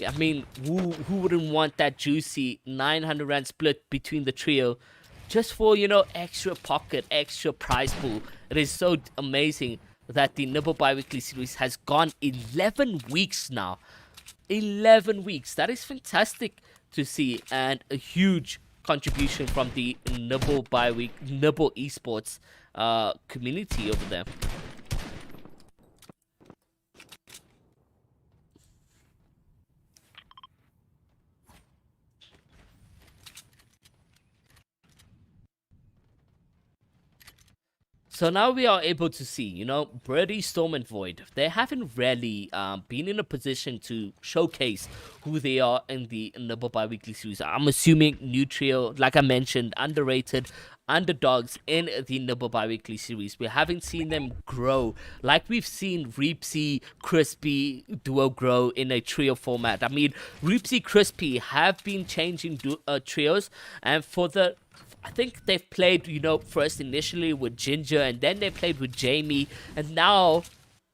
I mean, who wouldn't want that juicy 900 rand split between the trio just for, you know, extra pocket, extra prize pool? It is so amazing that the Nibble bi-weekly series has gone 11 weeks now. 11 weeks. That is fantastic to see, and a huge contribution from the Nibble Esports community over there. So now we are able to see, you know, Birdie, Storm, and Void. They haven't really been in a position to showcase who they are in the Nibble bi-weekly series. I'm assuming new trio, like I mentioned, underrated underdogs in the Nibble bi-weekly series. We haven't seen them grow like we've seen Reapsy, Crispy duo grow in a trio format. I mean, Reapsy, Crispy have been changing trios, and for the I think they've played, you know, first initially with Ginger, and then they played with Jamie, and now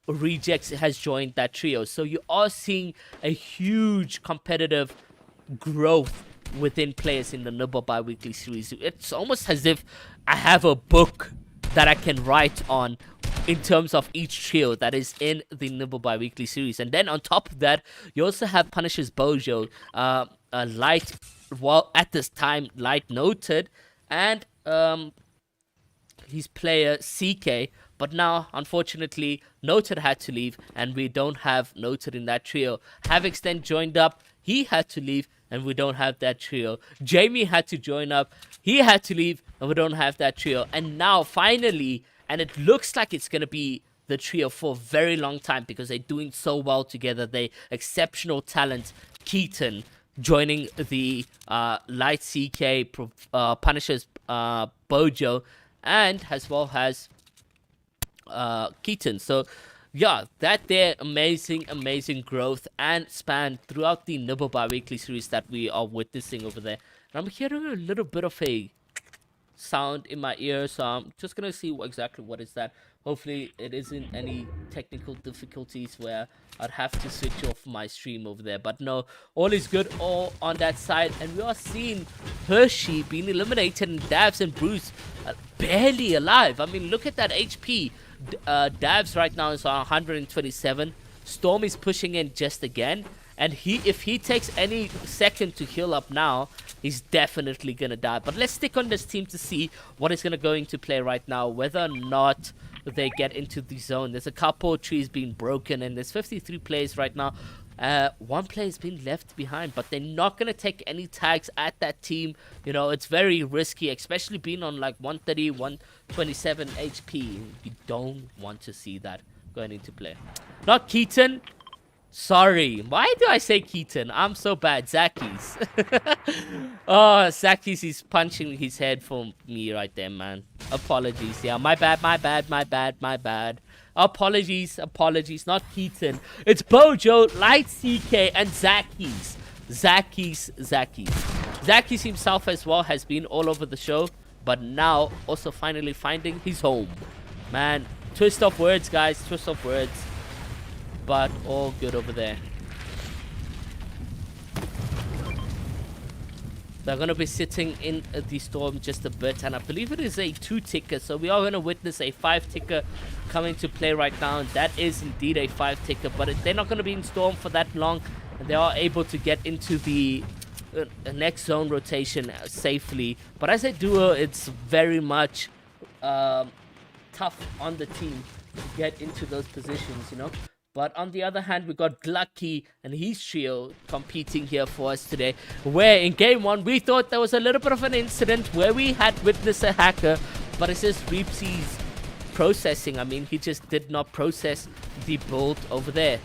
Rejects has joined that trio. So you are seeing a huge competitive growth within players in the Nibble bi-weekly series. It's almost as if I have a book that I can write on in terms of each trio that is in the Nibble bi-weekly series. And then on top of that, you also have Punisher's Bojo, Light, well, at this time, Light Noted, and his player CK. But now, unfortunately, Noted had to leave, and we don't have Noted in that trio. Havix then joined up, he had to leave, and we don't have that trio. Jamie had to join up, he had to leave, and we don't have that trio. And now, finally, and it looks like it's going to be the trio for a very long time because they're doing so well together. They exceptional talent. Keaton joining the Light CK, Punisher's Bojo, and as well as Keaton. So yeah, that there amazing growth and span throughout the Nibble bi-weekly series that we are witnessing over there. And I'm hearing a little bit of a sound in my ear, so I'm just gonna see exactly what is that. Hopefully it isn't any technical difficulties where I'd have to switch off my stream over there. But no, all is good, all on that side. And we are seeing Hershey being eliminated and Davs and Bruce barely alive. I mean, look at that HP. Davs right now is on 127. Storm is pushing in just again. And if he takes any second to heal up now, he's definitely going to die. But let's stick on this team to see what is going to play right now, whether or not they get into the zone. There's a couple trees being broken, and there's 53 players right now. One player has been left behind, but they're not going to take any tags at that team. You know, it's very risky, especially being on like 130, 127 HP. You don't want to see that going into play. Not Keaton. Sorry, why do I say Keaton? I'm so bad. Zakis. Oh, Zakis is punching his head for me right there, man. Apologies. Yeah, my bad. Apologies. Not Keaton. It's Bojo, Light CK, and Zakis. Zakis himself as well has been all over the show, but now also finally finding his home. Man, twist of words, guys. Twist of words. But all good over there. They're going to be sitting in the storm just a bit, and I believe it is a 2-ticker, so we are going to witness a 5-ticker coming to play right now, and that is indeed a 5-ticker, but they're not going to be in storm for that long, and they are able to get into the next zone rotation safely. But as a duo, it's very much tough on the team to get into those positions, you know. But on the other hand, we got Glucky and his trio competing here for us today. Where in game 1, we thought there was a little bit of an incident where we had witnessed a hacker. But it's just Reepsy's processing. I mean, he just did not process the bolt over there.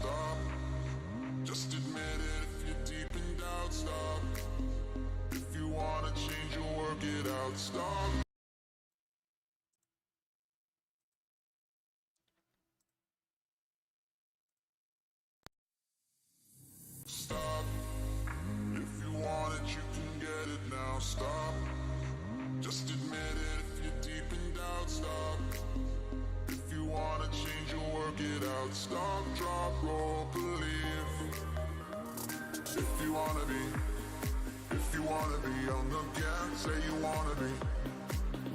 stop. Just admit it if you're deep in doubt, stop. If you wanna change or work it out, stop. Stop. If you want it, you can get it now. Stop. Just admit it if you're deep in doubt. Stop. If you wanna change or work it out. Stop, drop, roll, believe. If you wanna be on the gas, say you wanna be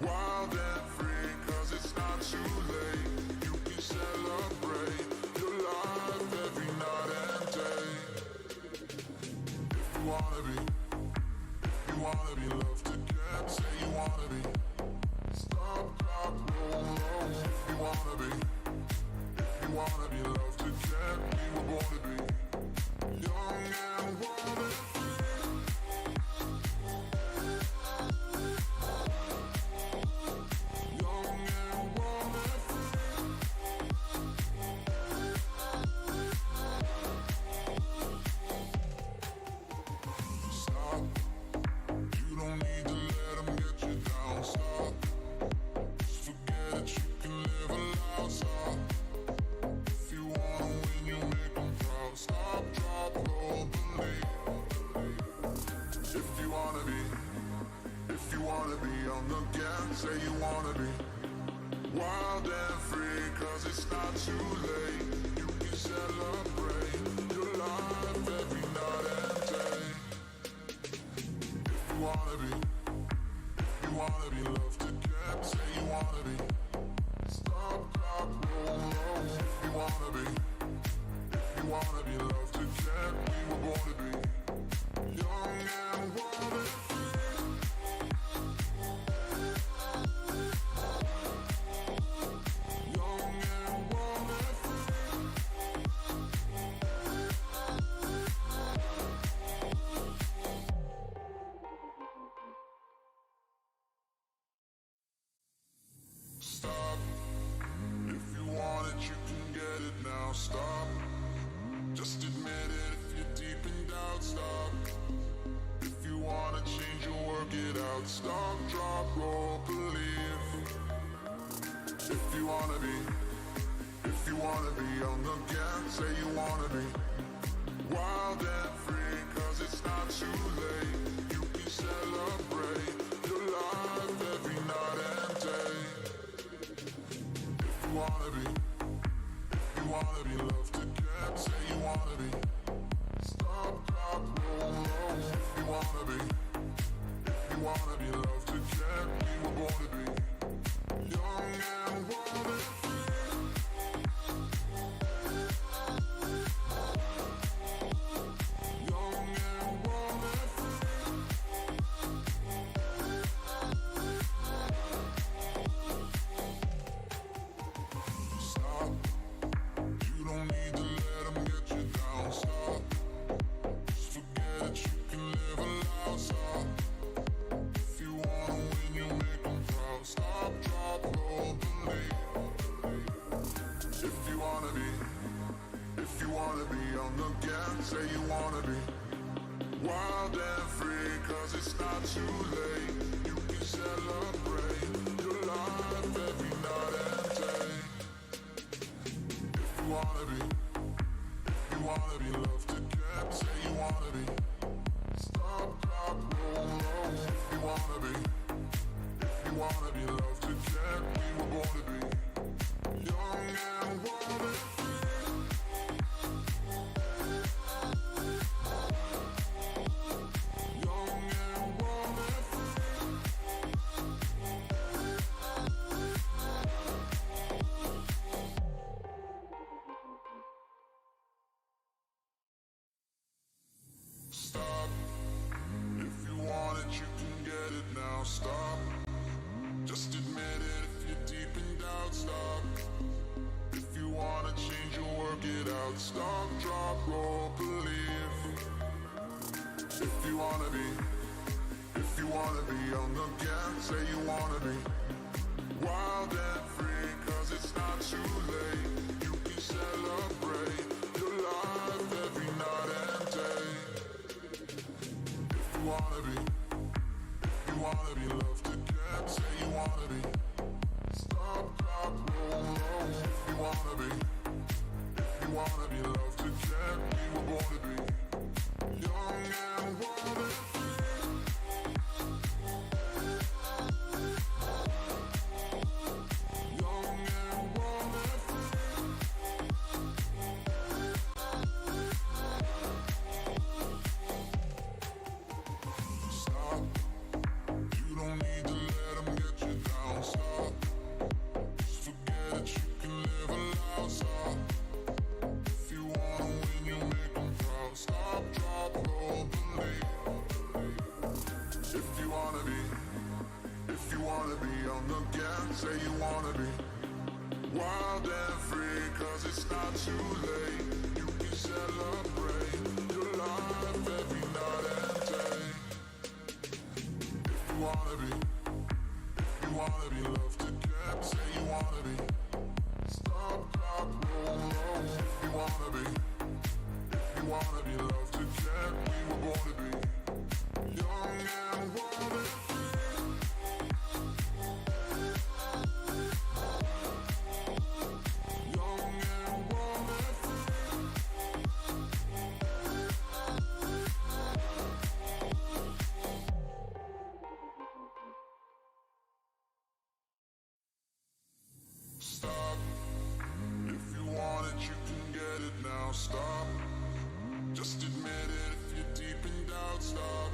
wild and free, 'cause it's not too late. You can celebrate your life every night and day. If you wanna be loved again, say you wanna be. Stop, drop, roll, roll. If you wanna be loved again, we were born to be young and wild and free. Young and wild and free. Stop. You don't need to let them get you down. Stop. Just forget it, you can live a loud. Stop. If you wanna win, you make them proud. Stop, drop, roll, believe. If you wanna be on the gas, say you wanna be wild and free, 'cause it's not too late. You can celebrate your life every night and day. If you wanna be loved again, say you wanna be. Stop, drop, roll, roll. If you wanna be loved again, we were born to be young and wild and free. Young and wild and free. Stop. If you want it, you can get it now. Stop. Just admit it if you're deep in doubt. Stop. If you wanna change or work it out. Stop, drop, roll, believe. If you wanna be on the gas, say you wanna be wild and free, 'cause it's not too late. You can celebrate your life every night and day. If you wanna be loved again, say you wanna be. Stop, drop, roll, roll. If you wanna be loved again, we were born to be young and wild and free. Young and wild and free. Stop. You don't need to let them get you down. Stop. Just forget it, you can live a loud. Stop. If you wanna win, you make them proud. Stop, drop, roll, believe. If you wanna be on the gas, say you wanna be wild and free, 'cause it's not too late. You can celebrate your life every night and day. If you wanna be loved again, say you wanna be. Stop, drop, roll, roll. If you wanna be loved again, we were born to be young and wild and free. Young and wild and free. Stop. If you want it, you can get it now. Stop. Just admit it if you're deep in doubt. Stop. If you wanna change or work it out. Stop, drop, roll, believe. If you wanna be on the gas, say you wanna be wild and free, 'cause it's not too late. You can celebrate your you wanna be, if you wanna be loved again, say you wanna be. Stop, drop, roll, roll. If you wanna be, if you wanna be loved again, we were born to be young and wild and free. Young and wild and free. Stop. You don't need to let them get you down. Stop. Just forget it. You can live a loud. Stop. If you wanna win, you make them proud. Stop, drop, roll, believe. If you wanna be, if you wanna be young again, say you wanna be wild and free, 'cause it's not too late. You can celebrate your life every night and day. If you wanna be, if you wanna be loved again, say you wanna be. Stop, drop, roll, roll. If you wanna be, if you wanna be loved again, we were born to be young and wild and free. Young and wild and free. Stop. If you want it, you can get it now. Stop. Just admit it if you're deep in doubt. Stop.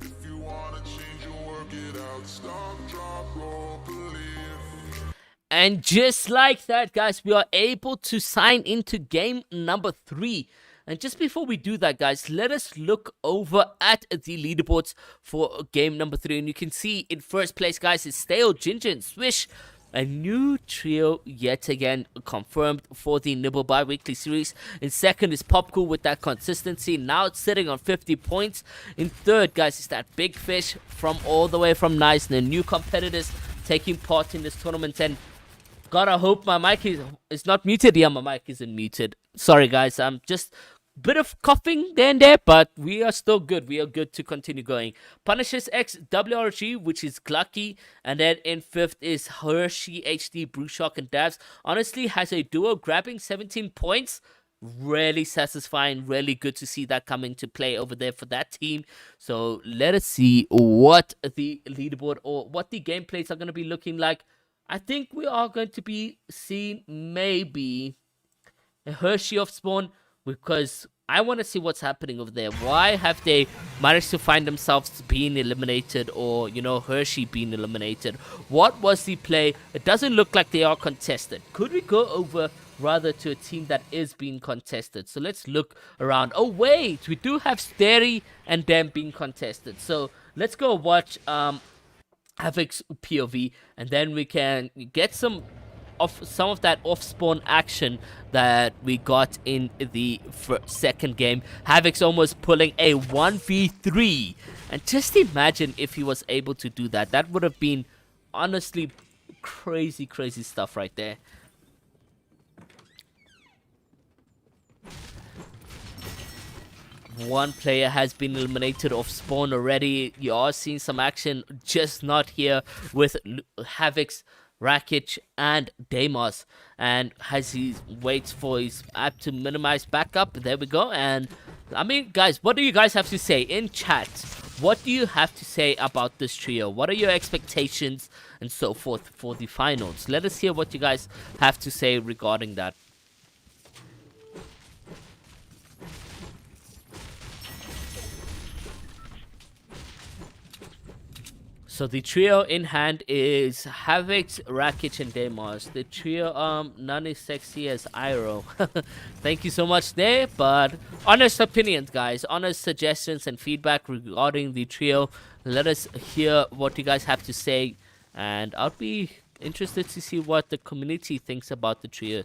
If you wanna change, you work it out. Stop, drop, roll, believe. And just like that, guys, we are able to sign into game number 3. And just before we do that, guys, let us look over at the leaderboards for game number 3. And you can see in first place, guys, is Stale, Ginger, and Swish. A new trio yet again confirmed for the Nibble bi-weekly series. In second is Popcool with that consistency. Now it's sitting on 50 points. In third, guys, is that Big Fish from all the way from Nice. And the new competitors taking part in this tournament. And God, I hope my mic is not muted. Yeah, my mic isn't muted. Sorry, guys. I'm just bit of coughing there and there, but we are still good. We are good to continue going. Punishes X WRG, which is Glucky, and then in fifth is Hershey HD, Brewshock, and Davs. Honestly, has a duo grabbing 17 points. Really satisfying, really good to see that come into play over there for that team. So let us see what the leaderboard or what the gameplays are going to be looking like. I think we are going to be seeing maybe a Hershey off spawn, because I want to see what's happening over there. Why have they managed to find themselves being eliminated, or, you know, Hershey being eliminated? What was the play? It doesn't look like they are contested. Could we go over rather to a team that is being contested? So let's look around. Oh, wait, we do have Steri and them being contested. So let's go watch Havoc's POV, and then we can get some of that off-spawn action that we got in the second game. Havoc's almost pulling a 1v3, and just imagine if he was able to do that. That would have been honestly crazy stuff right there. One player has been eliminated off spawn already. You are seeing some action, just not here with Havoc's, Rakic, and Deimos. And as he waits for his app to minimize backup, there we go. And I mean, guys, what do you guys have to say in chat? What do you have to say about this trio? What are your expectations and so forth for the finals? Let us hear what you guys have to say regarding that. So the trio in hand is Havoc's, Rakic, and Deimos. The trio, none as sexy as Iroh. Thank you so much there, but honest opinions, guys. Honest suggestions and feedback regarding the trio. Let us hear what you guys have to say, and I'll be interested to see what the community thinks about the trio.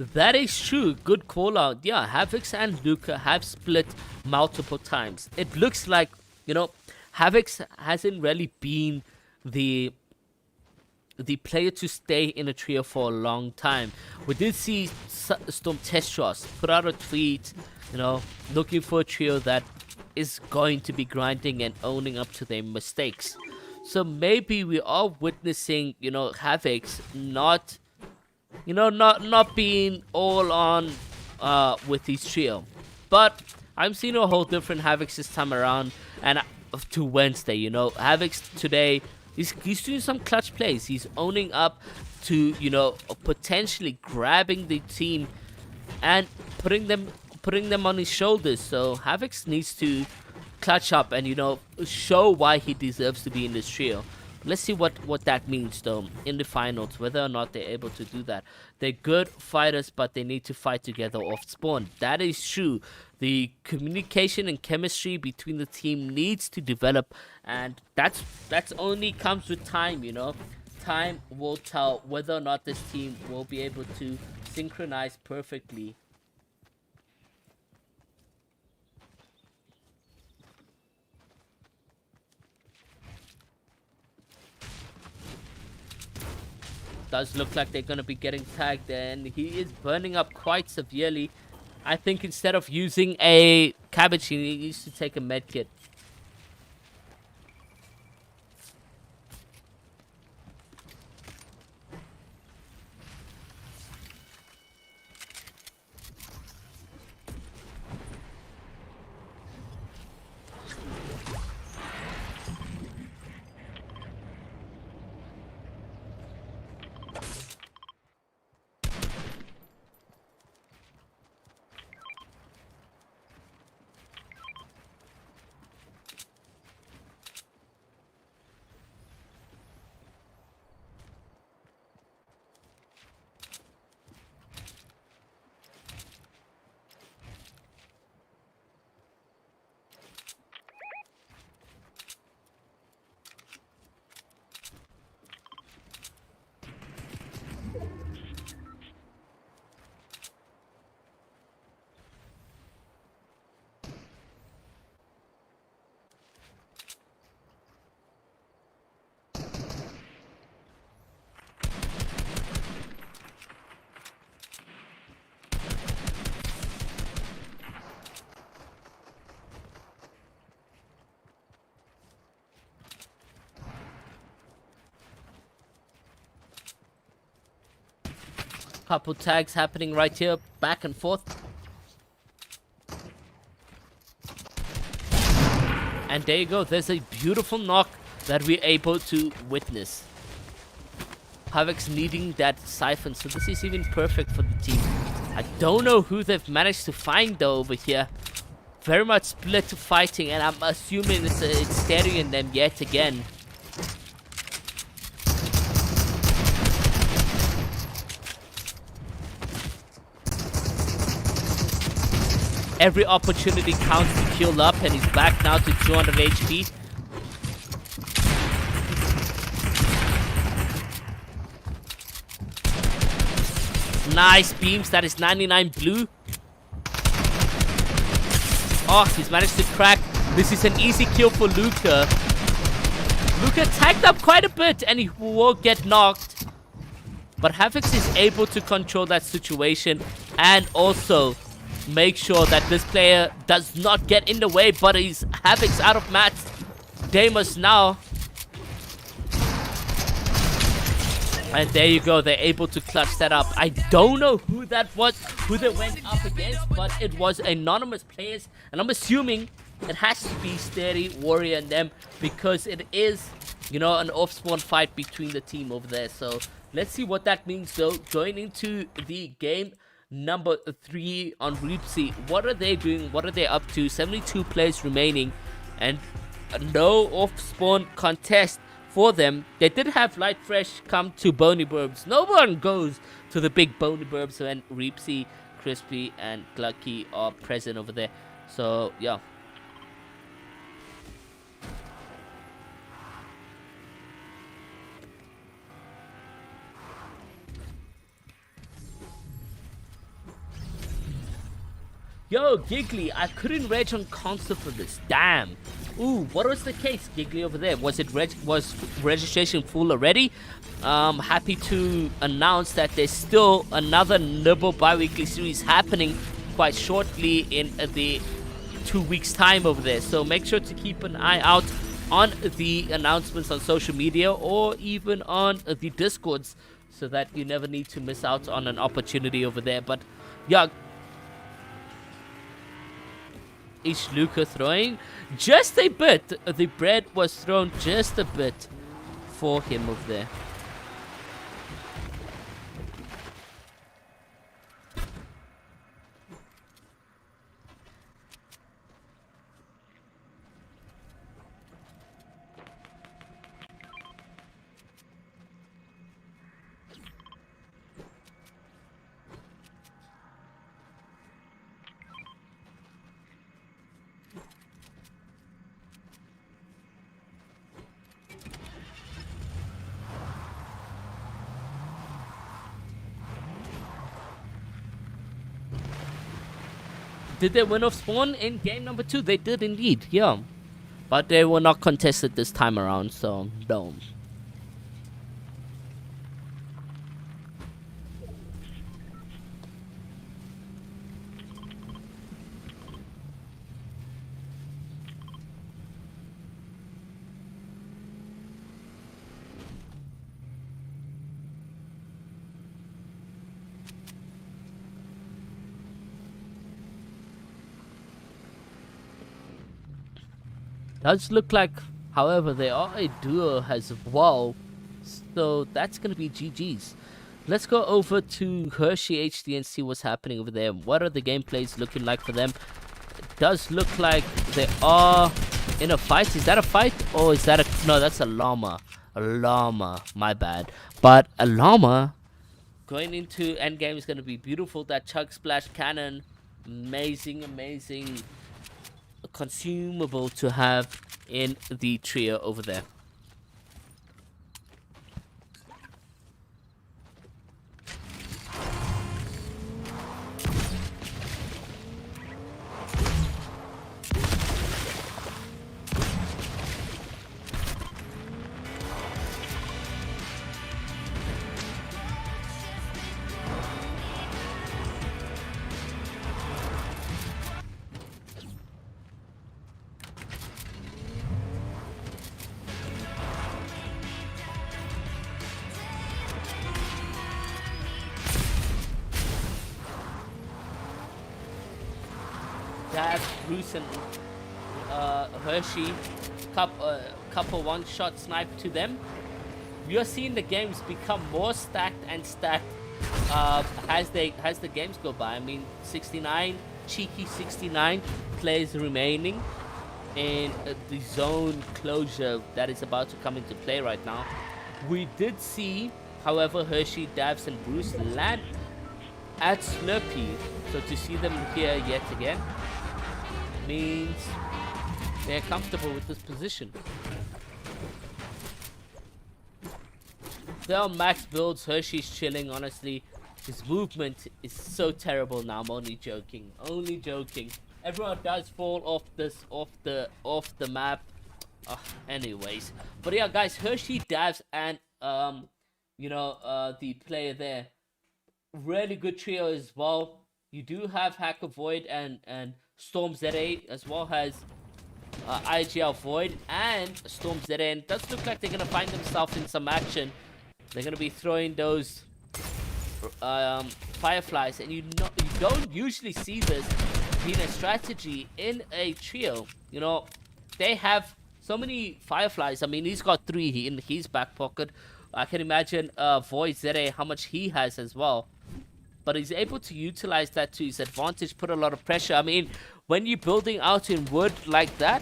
That is true. Good call out. Yeah, Havix and Luca have split multiple times. It looks like, Havix hasn't really been the the player to stay in a trio for a long time. We did see Storm Testros put out a tweet, looking for a trio that is going to be grinding and owning up to their mistakes. So maybe we are witnessing, Havix not being all on with his trio. But I'm seeing a whole different Havix this time around, and to Wednesday, Havix today, he's doing some clutch plays. He's owning up to, potentially grabbing the team and putting them on his shoulders. So Havix needs to clutch up and, show why he deserves to be in this trio. Let's see what that means, though, in the finals, whether or not they're able to do that. They're good fighters, but they need to fight together off spawn. That is true. The communication and chemistry between the team needs to develop, and that's only comes with time, Time will tell whether or not this team will be able to synchronize perfectly. Does look like they're going to be getting tagged, and he is burning up quite severely. I think instead of using a cabbage, he needs to take a med kit. Couple tags happening right here, back and forth. And there you go. There's a beautiful knock that we're able to witness. Havix needing that siphon, so this is even perfect for the team. I don't know who they've managed to find though over here. Very much split fighting, and I'm assuming it's staring them yet again. Every opportunity counts to heal up, and he's back now to 200 HP. Nice beams, that is 99 blue. Oh, he's managed to crack. This is an easy kill for Luca. Luca tagged up quite a bit, and he will get knocked. But Havix is able to control that situation and also make sure that this player does not get in the way, but he's Havix out of mats. Damus now. And there you go, they're able to clutch that up. I don't know who that was, who they went up against, but it was anonymous players, and I'm assuming it has to be Steady, Warrior, and them, because it is, an off-spawn fight between the team over there. So let's see what that means, though. Going into the game number 3 on Reapsy. What are they doing? What are they up to? 72 players remaining, and no off-spawn contest for them. They did have Light Fresh come to Bony Burbs. No one goes to the big Bony Burbs when Reapsy, Crispy, and Glucky are present over there. So, yeah. Yo, Giggly, I couldn't reg on console for this. Damn. Ooh, what was the case, Giggly, over there? Was registration full already? Happy to announce that there's still another Nibble bi-weekly series happening quite shortly in the 2 weeks time over there. So make sure to keep an eye out on the announcements on social media or even on the Discords so that you never need to miss out on an opportunity over there. But yeah, is Luca throwing just a bit? The bread was thrown just a bit for him over there. Did they win off spawn in game number 2? They did indeed, yeah. But they were not contested this time around, so no. Does look like, however, they are a duo as well. So that's going to be GG's. Let's go over to Hershey HD and see what's happening over there. What are the gameplays looking like for them? It does look like they are in a fight. Is that a fight? Or is that a... No, that's a llama. A llama. My bad. But a llama going into endgame is going to be beautiful. That Chug Splash Cannon. Amazing, amazing consumable to have in the trio over there. Dad, Bruce, and Hershey, couple one-shot snipe to them. We are seeing the games become more stacked and stacked as the games go by. I mean, 69, cheeky 69 players remaining in the zone closure that is about to come into play right now. We did see, however, Hershey, Davs, and Bruce land at Slurpee. So to see them here yet again means they're comfortable with this position. They're on max builds. Hershey's chilling, honestly. His movement is so terrible now. I'm only joking. Only joking. Everyone does fall off the map. Anyways. But yeah, guys, Hershey, Davs, and the player there. Really good trio as well. You do have Hacker Void and Storm ZA, as well as IGL Void and Storm ZA. And it does look like they're going to find themselves in some action. They're going to be throwing those Fireflies. And you don't usually see this being a strategy in a trio. You know, they have so many Fireflies. I mean, he's got 3 in his back pocket. I can imagine Void ZA, how much he has as well. But he's able to utilize that to his advantage, put a lot of pressure. I mean, when you're building out in wood like that,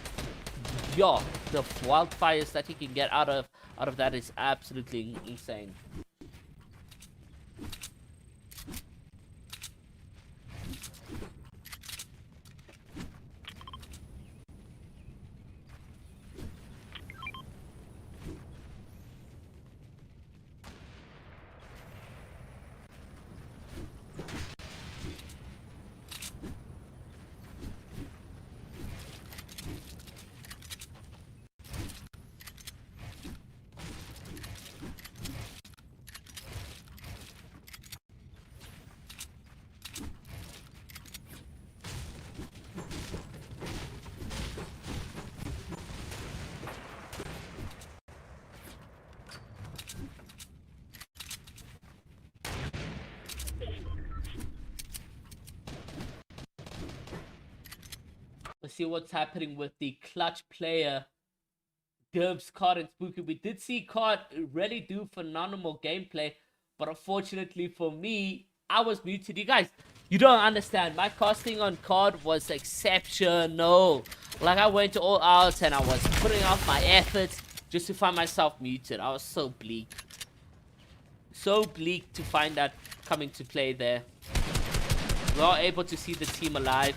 yo, the wildfires that you can get out of that is absolutely insane. see what's happening with the clutch player Dubs, Card, and Spooky. We did see Card really do phenomenal gameplay, but unfortunately for me, I was muted. You guys, you don't understand. My casting on Card was exceptional. Like, I went all out and I was putting out my efforts just to find myself muted. I was so bleak. So bleak to find that coming to play there. We are able to see the team alive.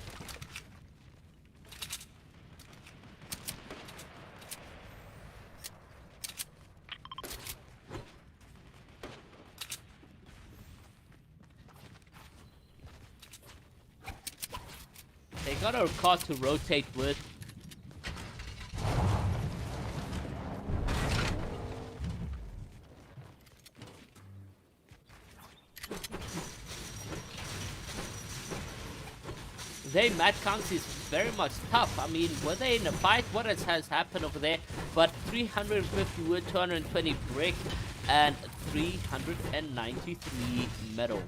They got a card to rotate with. Their match counts is very much tough. I mean, were they in a fight? What has happened over there? But 350 wood, 220 brick, and 393 metal.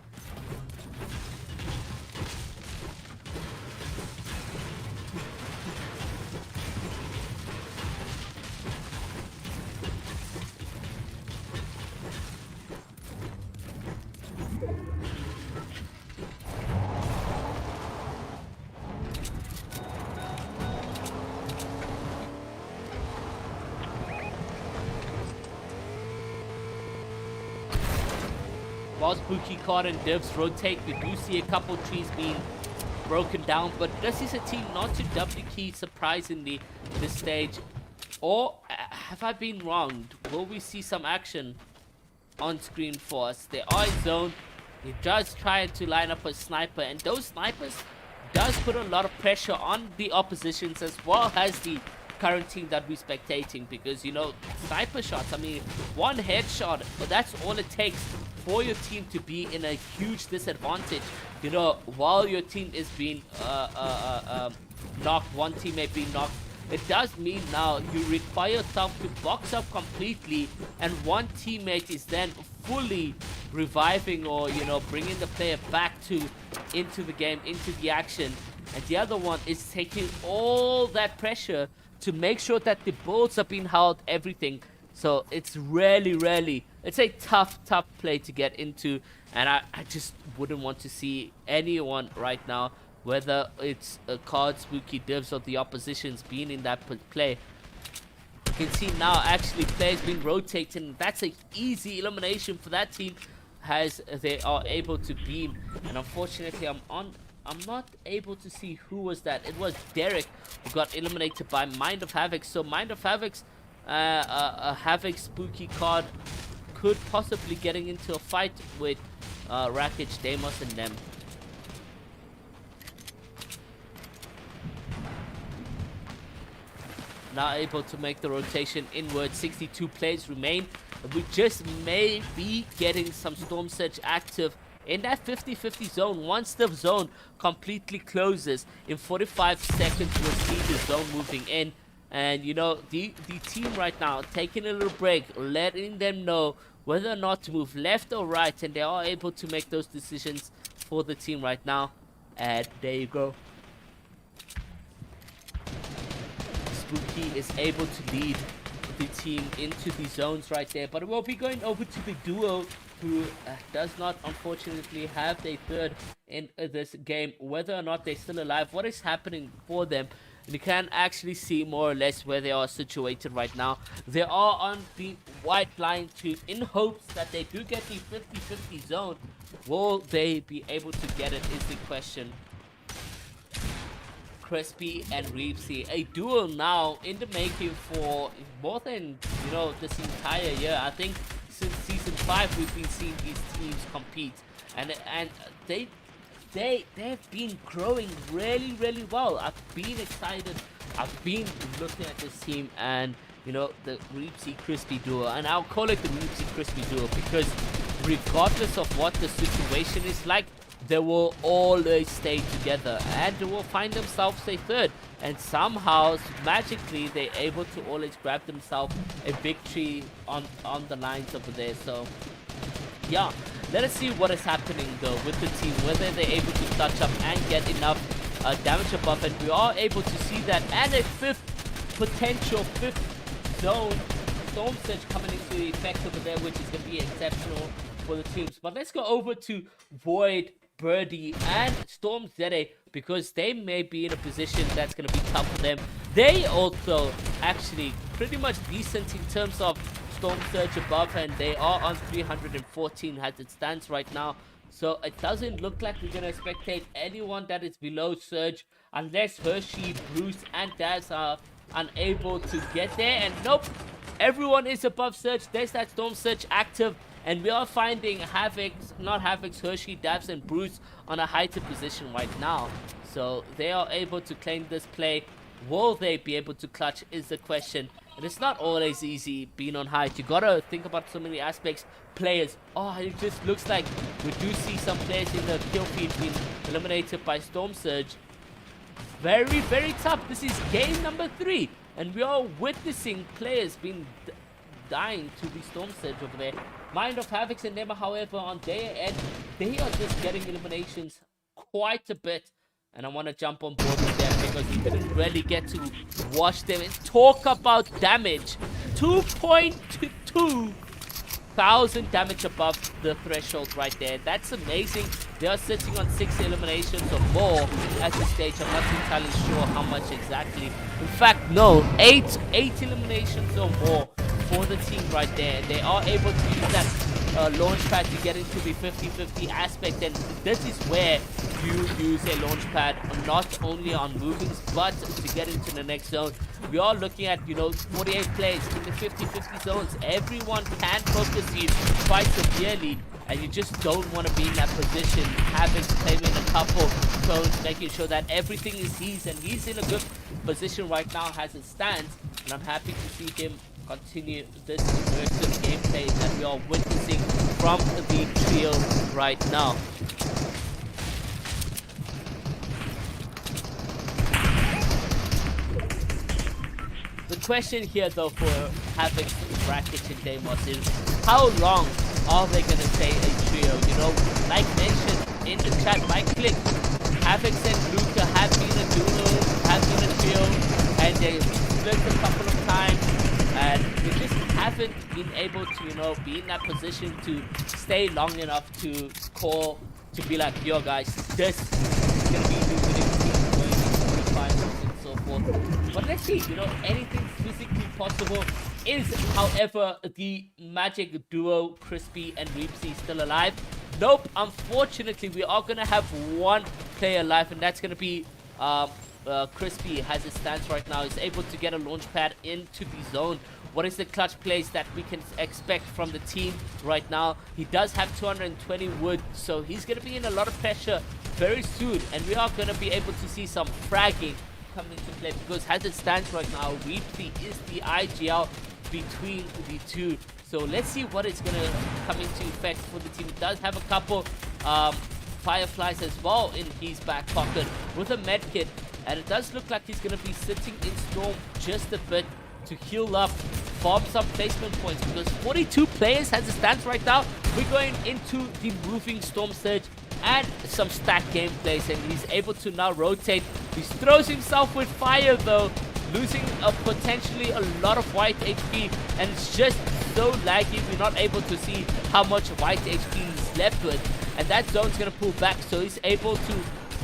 While Spooky, Card, and Divs rotate, we do see a couple trees being broken down, but this is a team not to W key, surprisingly, this stage. Or have I been wronged? Will we see some action on screen for us? They are in zone. He does try to line up a sniper, and those snipers does put a lot of pressure on the oppositions as well as the current team that we're spectating, because, you know, sniper shots, I mean, one headshot, but that's all it takes for your team to be in a huge disadvantage. You know, while your team is being knocked, one teammate being knocked, it does mean now you require yourself to box up completely, and one teammate is then fully reviving, or, you know, bringing the player back into the game, into the action, and the other one is taking all that pressure to make sure that the builds are being held, everything. So it's really, it's a tough play to get into, and I just wouldn't want to see anyone right now, whether it's Card, Spooky, Divs, or the oppositions, being in that play. You can see now actually players being rotated. That's an easy elimination for that team, as they are able to beam. And unfortunately, I'm not able to see who was that. It was Derek who got eliminated by Mind of Havoc. So Mind of Havoc's Havoc, Spooky, Card could possibly getting into a fight with Rakic, Deimos, and them. Now able to make the rotation inward. 62 players remain. We just may be getting some Storm Surge active in that 50-50 zone. Once the zone completely closes, in 45 seconds we'll see the zone moving in. And, you know, the team right now taking a little break, letting them know whether or not to move left or right, and they are able to make those decisions for the team right now. And there you go. Spooky is able to lead the team into the zones right there, but we'll be going over to the duo, who does not unfortunately have their third in this game. Whether or not they're still alive, what is happening for them, you can actually see more or less where they are situated right now. They are on the white line in hopes that they do get the 50-50 zone. Will they be able to get it is the question. Crispy and Reepsy, a duo now in the making for more than, you know, this entire year. I think since season 5 we've been seeing these teams compete, and they've been growing really well. I've been excited. I've been looking at this team, and, you know, the Reepsy Crispy duo, and I'll call it the Reepsy Crispy duo because regardless of what the situation is like, they will always stay together, and they will find themselves a third, and somehow magically they're able to always grab themselves a victory on the lines over there. So yeah, let us see what is happening though with the team, whether they're able to touch up and get enough damage above, and we are able to see that, and a potential fifth zone Storm Surge coming into effect over there, which is going to be exceptional for the teams. But let's go over to Void, Birdie, and Storm Zede, because they may be in a position that's going to be tough for them. They also actually pretty much decent in terms of Storm Surge above, and they are on 314 as it stands right now. So it doesn't look like we're going to spectate anyone that is below Surge unless Hershey, Bruce, and Daz are unable to get there. And nope, everyone is above Surge. There's that Storm Surge active. And we are finding Havoc's, Hershey, Dabs, and Bruce on a heighter position right now. So they are able to claim this play. Will they be able to clutch is the question. And it's not always easy being on height. You gotta think about so many aspects. Players. Oh, it just looks like we do see some players in the kill feed being eliminated by Storm Surge. Very, very tough. This is game number 3. And we are witnessing players being dying to the Storm Surge over there. Mind of Havoc's and Nibble, however, on their end, they are just getting eliminations quite a bit. And I want to jump on board with them because we didn't really get to watch them and talk about damage. 2.2 thousand damage above the threshold right there. That's amazing. They are sitting on 6 eliminations or more at this stage. I'm not entirely sure how much exactly. In fact, no, 8 eliminations or more for the team right there. They are able to use that launch pad to get into the 50-50 aspect, and this is where you use a launch pad not only on movings but to get into the next zone. We are looking at 48 players in the 50-50 zones. Everyone can focus you quite severely, and you just don't want to be in that position, having to play in a couple zones, making sure that everything is his, and he's in a good position right now as it stands. And I'm happy to see him continue this immersive gameplay that we are witnessing from the trio right now. The question here though for Havoc's brackets in Deimos is how long are they going to stay a trio? Like mentioned in the chat by Click, Havoc's and Luca have been a duo, have been a trio, and they split a couple of times. And we just haven't been able to, be in that position to stay long enough to call, to be like, yo guys, this is going to be the winning team going into the finals and so forth. But let's see, anything's physically possible. Is, however, the magic duo, Crispy and Reepsy, still alive? Nope, unfortunately, we are going to have one player alive, and that's going to be Crispy. As it stands right now, is able to get a launch pad into the zone. What is the clutch plays that we can expect from the team right now? He does have 220 wood, so he's going to be in a lot of pressure very soon, and we are going to be able to see some fragging come into play, because as it stands right now, Reepsy is the IGL between the two. So let's see what is going to come into effect for the team. It does have a couple Fireflies as well in his back pocket with a med kit, and it does look like he's going to be sitting in Storm just a bit to heal up, farm some placement points, because 42 players as it stands right now. We're going into the moving Storm Surge and some stack gameplays, and he's able to now rotate. He throws himself with fire though, losing potentially a lot of white HP, and it's just so laggy. We're not able to see how much white HP he's left with, and that zone's gonna pull back, so he's able to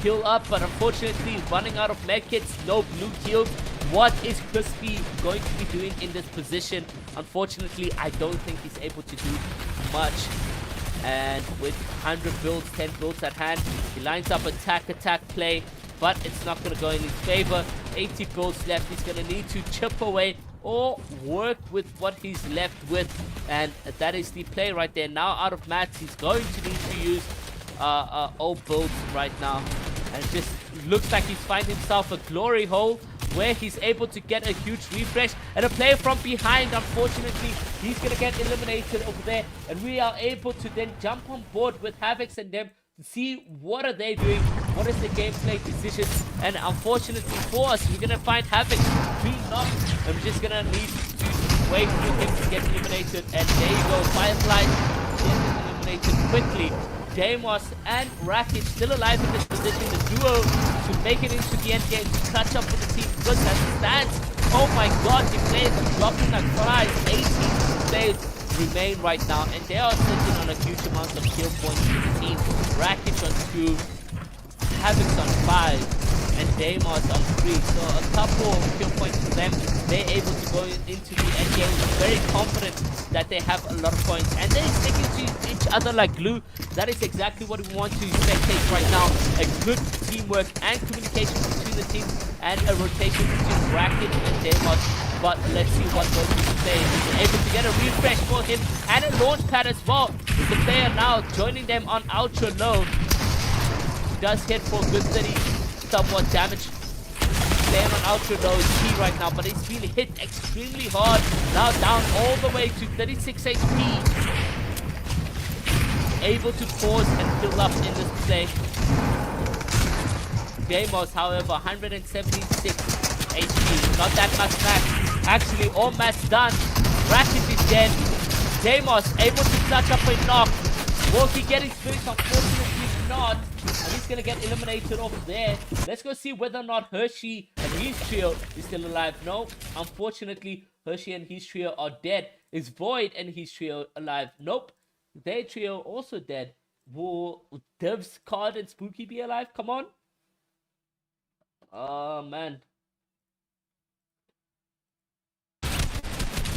heal up, but unfortunately running out of medkits, no blue heals. What is Crispy going to be doing in this position? Unfortunately, I don't think he's able to do much. And with 100 builds, 10 builds at hand, he lines up attack play, but it's not going to go in his favor. 80 builds left. He's going to need to chip away or work with what he's left with, and that is the play right there. Now out of mats, he's going to need to use old builds right now, and it just looks like he's finding himself a glory hole where he's able to get a huge refresh, and a player from behind, unfortunately, he's gonna get eliminated over there, and we are able to then jump on board with Havoc's and them to see what are they doing, what is the gameplay decision. And unfortunately for us, we're gonna find Havoc being knocked, and we're just gonna need to wait for him to get eliminated. And there you go, Firefly gets eliminated quickly. Deimos and Rakic still alive in this position. The duo to make it into the end game to catch up with the team good as it stands. Oh my god, the players are dropping like flies. 18 players remain right now, and they are sitting on a huge amount of kill points for the team. Rakic on 2, Havoc's on 5, and Deimos on 3. So a couple of kill points for them. They're able to go into the end game very confident that they have a lot of points, and they're sticking to each other like glue. That is exactly what we want to spectate right now. A good teamwork and communication between the teams, and a rotation between Rakic and Deimos. But let's see what goes to play. He's able to get a refresh for him and a launch pad as well. With the player now joining them on ultra low. He does hit for a good 30 somewhat damage. Playing on ultra low is key right now, but he's been hit extremely hard. Now down all the way to 36 HP. Able to pause and fill up in this play. Deimos, however, 176 HP. Not that much match. Actually, all match done. Rakic is dead. Deimos able to clutch up a knock. Will he get his finish? Unfortunately not. And he's going to get eliminated off there. Let's go see whether or not Hershey and his trio is still alive. No, unfortunately, Hershey and his trio are dead. Is Void and his trio alive? Nope. Their trio also dead. Will Dev's Card and Spooky be alive? Come on. Oh, man.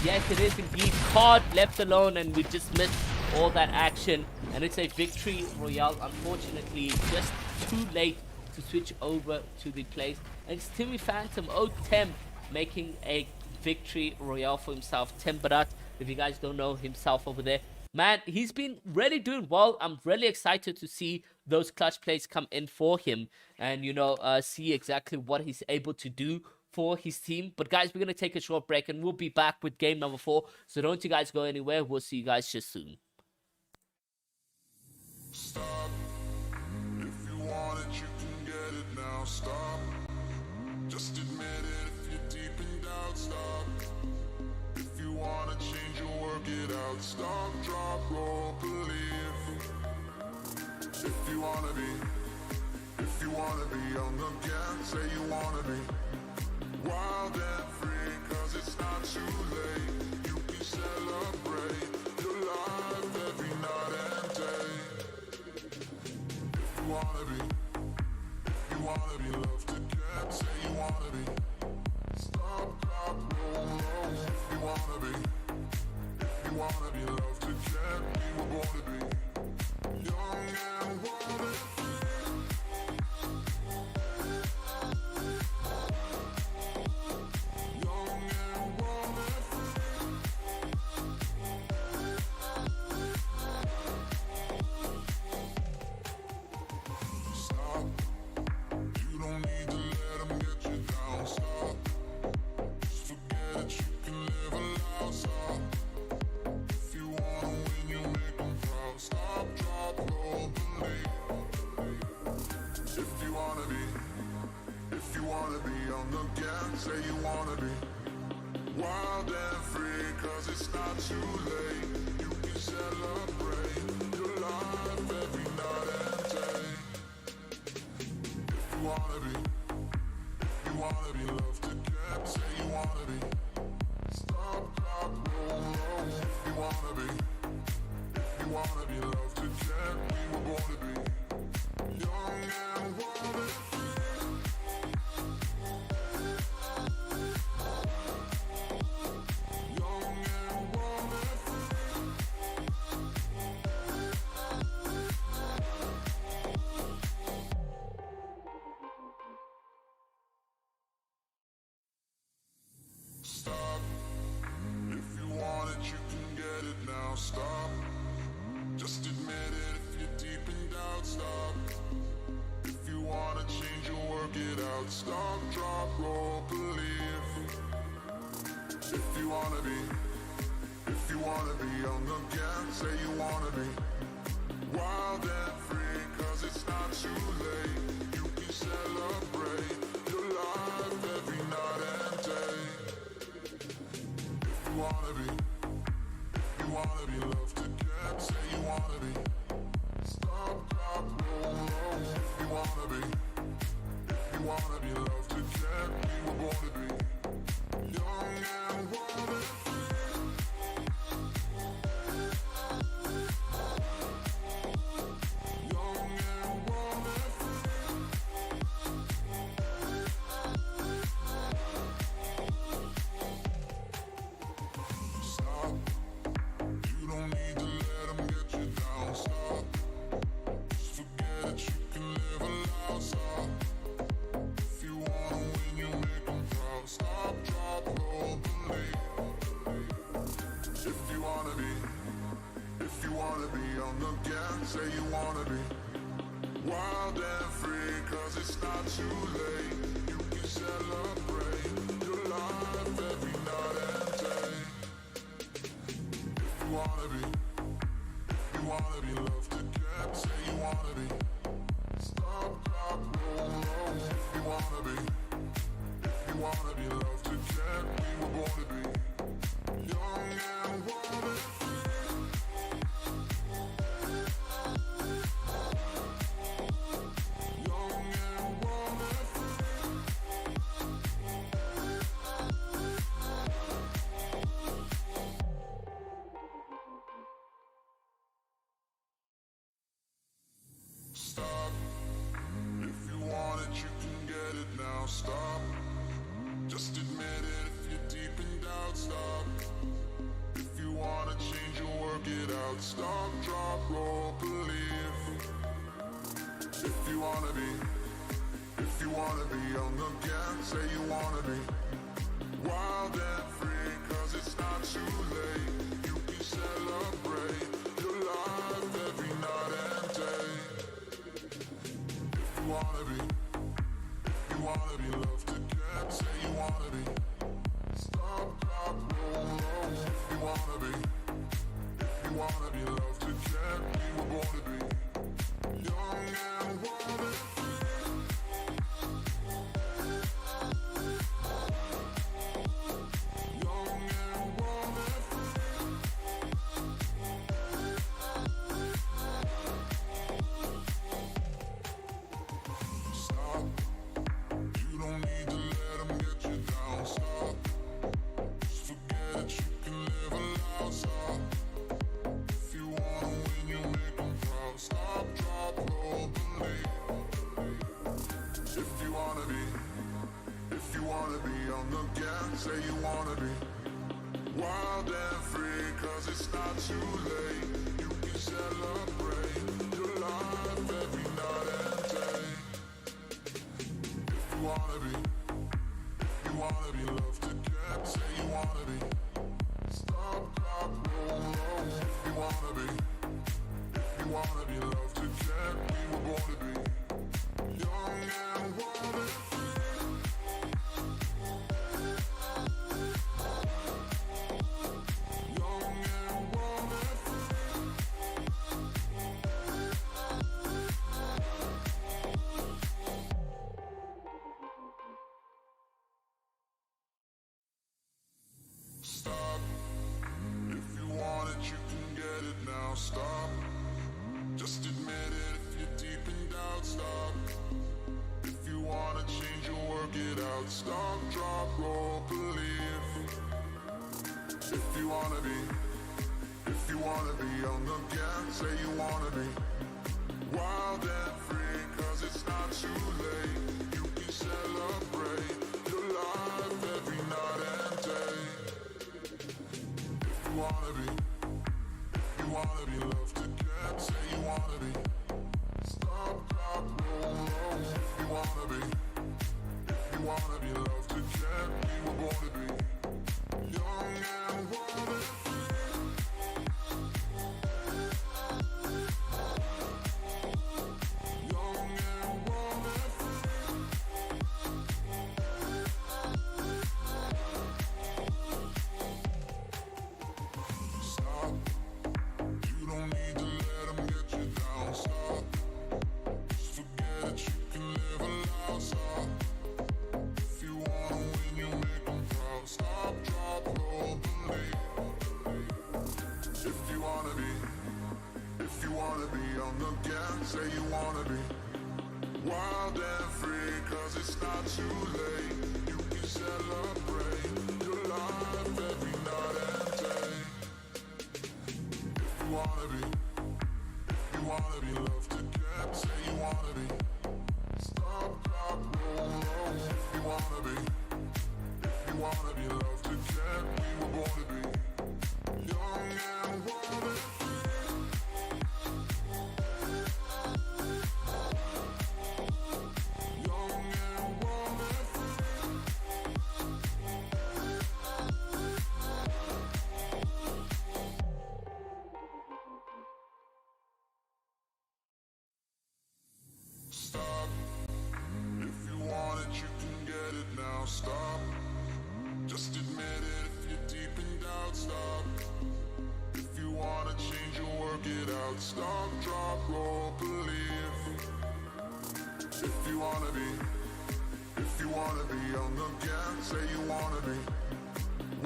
Yes, it is indeed. Card left alone, and we just missed all that action. And it's a victory royale. Unfortunately, just too late to switch over to the place. And it's Timmy Phantom, Tem, making a victory royale for himself. Tem Barat, if you guys don't know himself over there. Man, he's been really doing well. I'm really excited to see those clutch plays come in for him. And, you know, see exactly what he's able to do for his team. But guys, we're going to take a short break and we'll be back with game number 4. So don't you guys go anywhere. We'll see you guys just soon. Stop. If you want it, you can get it now. Stop. Just admit it if you're deep in doubt. Stop. If you want to change or work it out. Stop, drop, roll, believe. If you want to be on the gas, say you want to be wild and free, cause it's not too late. You can celebrate your life every night and day. If you wanna be loved again, say you wanna be. Stop, drop, roll, roll. If you wanna be loved again, we were born to be young and wild and free. Say you wanna be wild and free, cause it's not too late. You can celebrate your life every night and day. If you wanna be loved again, say you wanna be. Stop, drop, roll, roll. If you wanna be loved again, we were born to be young and wild and free. Stop. If you want it, you can get it now. Stop. Just admit it if you're deep in doubt. Stop. If you wanna change or work it out. Stop, drop, roll, believe. If you wanna be on the gas, say you wanna be wild and free, cause it's not too late. You can celebrate your life every night and day. If you wanna be loved again, say you wanna be. Stop, wanna be, if you wanna be loved again, we were born to be young and wild and free. Young and wild and free. Stop. You don't need to let them get you down. Stop. Just forget it. You can live a loud. Stop. If you wanna win, you make them proud. Stop, drop, roll, believe. If you wanna be young again, say you wanna be wild and free, 'cause it's not too late. You can celebrate your life every night and day. If you wanna be loved again, say you wanna be. Stop, drop, roll, roll. If you wanna be loved again, we were born to be young and wild and free. Young and wild and free. Stop. If you want it, you can get it now. Stop. Just admit it if you're deep in doubt. Stop. If you wanna change, you work it out. Stop, drop, roll, believe. If you wanna be young again, say you wanna be wild and free, 'cause it's not too late. You can celebrate your life every night and day. If you wanna be loved again, say you wanna be. Stop, drop, roll, roll. If you wanna be loved again, we were born to be young and wild and free. Young and wild and free. Stop. You don't need to let them get you down. Stop. Just forget it. You can live a loud. Stop. If you wanna win, you make them proud. Stop, drop, roll, believe. If you wanna be young again, say you wanna be wild and free, 'cause it's not too late. You can celebrate your life every night and day. If you wanna be loved again, say you wanna be. Stop, drop, roll, roll. If you wanna be loved again, we were born to be young and wild and free. Young and wild and free. Stop. If you want it, you can get it now. Stop. Just admit it if you're deep in doubt. Stop. If you wanna change, you work it out. Stop, drop, roll, believe. If you wanna be young again, say you wanna be wild and free, 'cause it's not too late. You can celebrate your life every night and day. If you wanna be loved again, say you wanna be. Stop, drop, roll, roll. If you wanna be loved again, we were born to be young and wild and free. Young and wild and free. Stop. You don't need to let them get you down. Stop. Just forget it. You can live a loud. Stop. If you wanna win, you make them proud. Stop, drop, roll, believe. If you wanna be young again, say you wanna be wild and free, cause it's not too late. You can celebrate your life every night and day. If you wanna be, if you wanna be loved again, say you wanna be. Stop, drop, roll, roll. If you wanna be, if you wanna be loved again, we were born to be young and wild and free. Young and wild and free. Stop. If you want it, you can get it now. Stop. Just admit it if you're deep in doubt. Stop. If you wanna change, you'll work it out. Stop, drop, roll, believe. If you wanna be young again, say you wanna be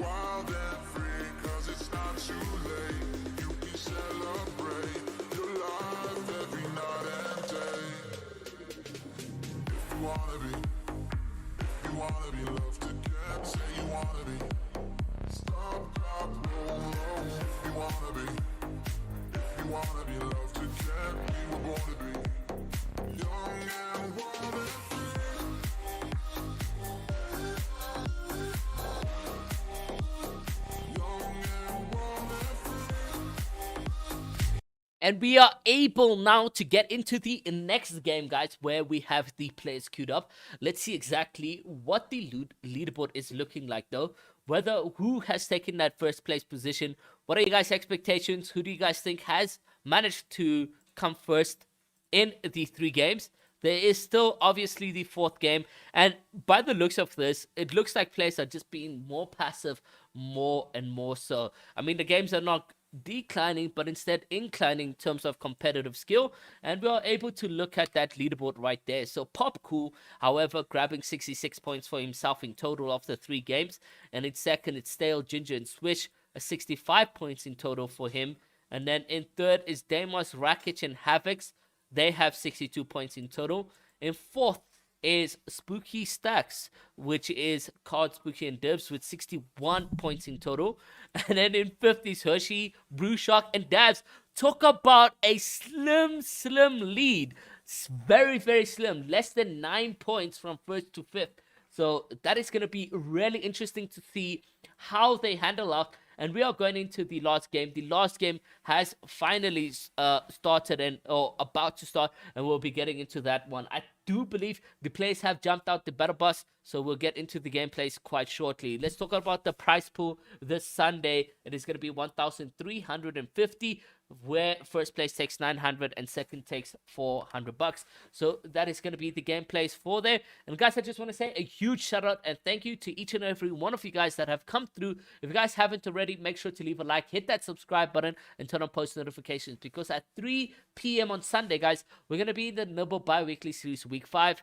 wild and free, cause it's not too late. You can celebrate your life every night and day. If you wanna be loved again, say you wanna be. Stop, drop, roll, roll. If you wanna be loved again, we were born to be young and wild and free. Young and wild and free. And we are able now to get into the next game, guys, where we have the players queued up. Let's see exactly what the leaderboard is looking like, though. Whether who has taken that first place position. What are you guys' expectations? Who do you guys think has managed to come first in the 3 games? There is still obviously the 4th game, and by the looks of this, it looks like players are just being more passive, more and more so. I mean, the games are not declining, but instead inclining in terms of competitive skill, and we are able to look at that leaderboard right there. So Pop Cool, however, grabbing 66 points for himself in total of the 3 games, and in second it's Stale, Ginger and Swish, 65 points in total for him. And then in third is Deimos, Rakic and Havocs. They have 62 points in total. In fourth is Spooky Stacks, which is Card Spooky and Dibs with 61 points in total. And then in fifth is Hershey, Brew Shark and Dabs. Talk about a slim lead. It's very, very slim. Less than 9 points from first to fifth. So that is going to be really interesting to see how they handle up. And we are going into the last game. The last game has finally started or about to start, and we'll be getting into that one. I do believe the players have jumped out the battle bus, so we'll get into the gameplays quite shortly. Let's talk about the prize pool this Sunday. It is going to be 1,350, where first place takes 900 and second takes $400. So that is going to be the gameplays for there. And guys, I just want to say a huge shout out and thank you to each and every one of you guys that have come through. If you guys haven't already, make sure to leave a like, hit that subscribe button, and turn on post notifications, because at 3 p.m. on Sunday, guys, we're going to be in the Nibble bi-weekly series week 5.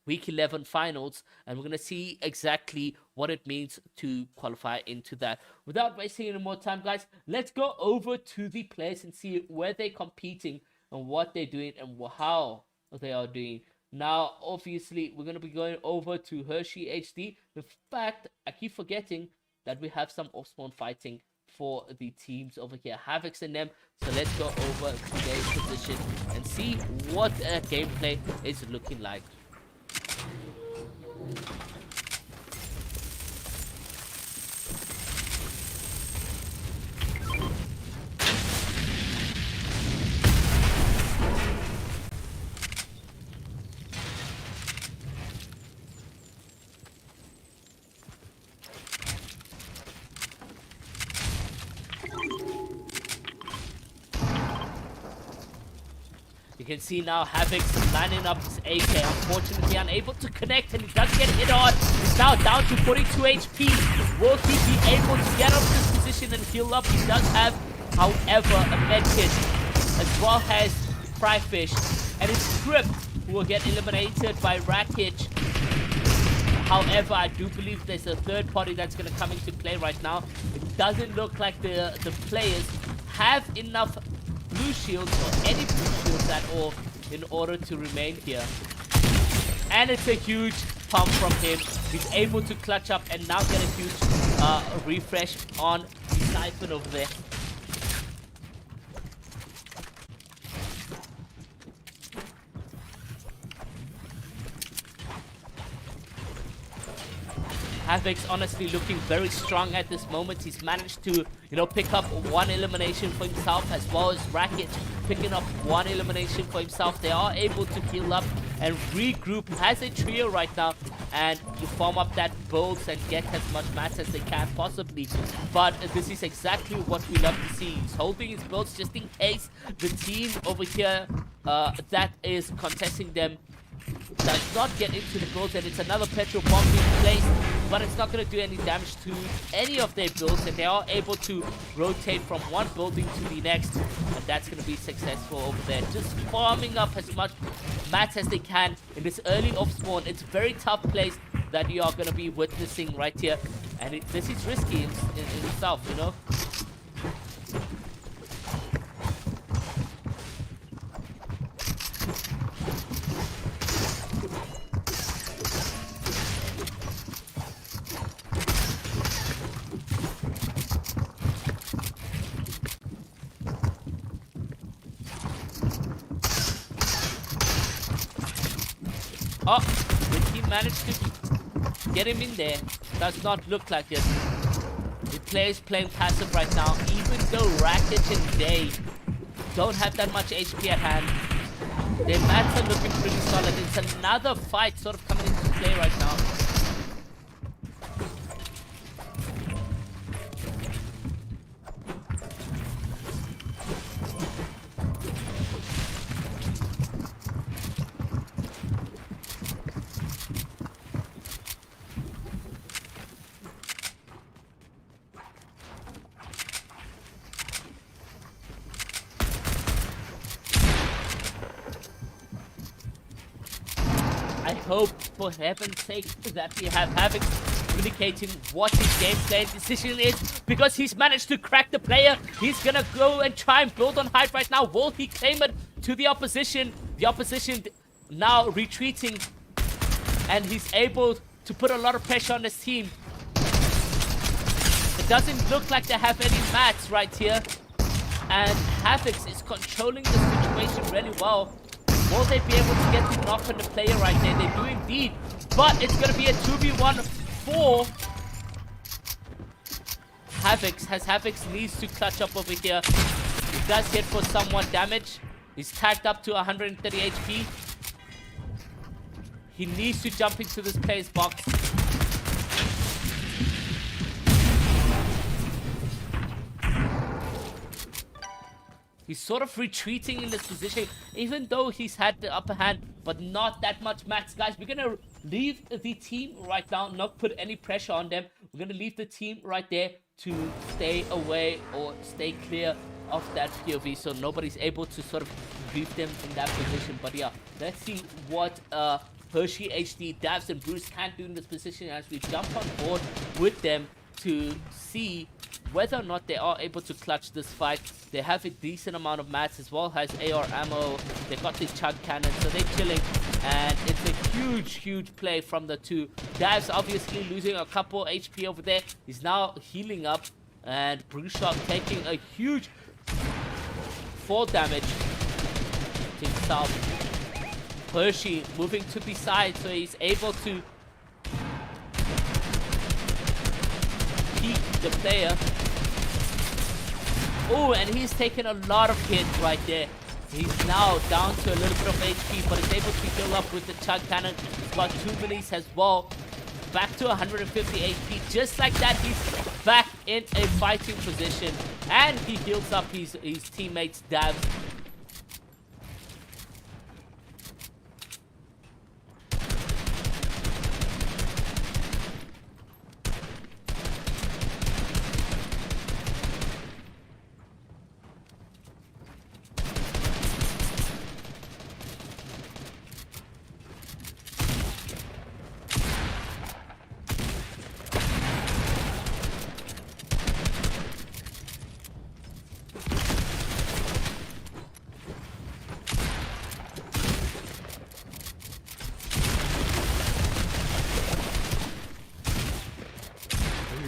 Week 11 finals, and we're going to see exactly what it means to qualify into that. Without wasting any more time, guys, let's go over to the players and see where they're competing and what they're doing and how they are doing. Now, obviously, we're going to be going over to Hershey HD. In fact, I keep forgetting that we have some off-spawn fighting for the teams over here, Havocs and them. So let's go over to their position and see what gameplay is looking like. You can see now Havoc's lining up his AK, unfortunately unable to connect, and he does get hit on. He's now down to 42 HP. Will he be able to get up this position and heal up? He does have, however, a medkit, as well as Fryfish, and his script will get eliminated by Rakic. However, I do believe there's a third party that's going to come into play right now. It doesn't look like the players have enough blue shields or any blue shields at all in order to remain here. And it's a huge pump from him. He's able to clutch up and now get a huge refresh on the Siphon over there. Havoc's honestly looking very strong at this moment. He's managed to, pick up one elimination for himself, as well as Racket picking up one elimination for himself. They are able to heal up and regroup as a trio right now and to form up that builds and get as much mats as they can possibly. But this is exactly what we love to see. He's holding his builds just in case the team over here that is contesting them does not get into the builds, and it's another petrol bomb being placed, but it's not going to do any damage to any of their builds, and they are able to rotate from one building to the next, and that's going to be successful over there. Just farming up as much mats as they can in this early off spawn. It's a very tough place that you are going to be witnessing right here, and this is risky in itself, Oh, did he manage to get him in there? Does not look like it. The player's playing passive right now, even though Racket and Day don't have that much HP at hand. Their mats are looking pretty solid. It's another fight sort of coming into play right now. I hope, for heaven's sake, that we have Havoc communicating what his gameplay decision is, because he's managed to crack the player. He's gonna go and try and build on height right now. Will he claim it to the opposition? The opposition now retreating, and he's able to put a lot of pressure on his team. It doesn't look like they have any mats right here, and Havoc is controlling the situation really well. Will they be able to get the knock on the player right there? They do indeed. But it's going to be a 2v1 for Havoc, as Havoc needs to clutch up over here. He does hit for somewhat damage. He's tagged up to 130 HP. He needs to jump into this player's box. He's sort of retreating in this position, even though he's had the upper hand, but not that much mats. Guys, we're going to leave the team right now, not put any pressure on them. We're going to leave the team right there to stay away or stay clear of that POV, so nobody's able to sort of grief them in that position. But yeah, let's see what Hershey, HD, Davs, and Bruce can do in this position as we jump on board with them to see whether or not they are able to clutch this fight. They have a decent amount of mats as well as AR ammo. They got this chug cannon, so they're chilling. And it's a huge play from the two. Davs obviously losing a couple HP over there. He's now healing up. And Bruce Shark taking a huge 4 damage to himself. Hershey moving to the side, so he's able to peek the player. Oh, and he's taken a lot of hits right there. He's now down to a little bit of HP, but he's able to heal up with the chug cannon. He's got 2 minis as well. Back to 150 HP. Just like that, he's back in a fighting position. And he heals up his teammates' dabs.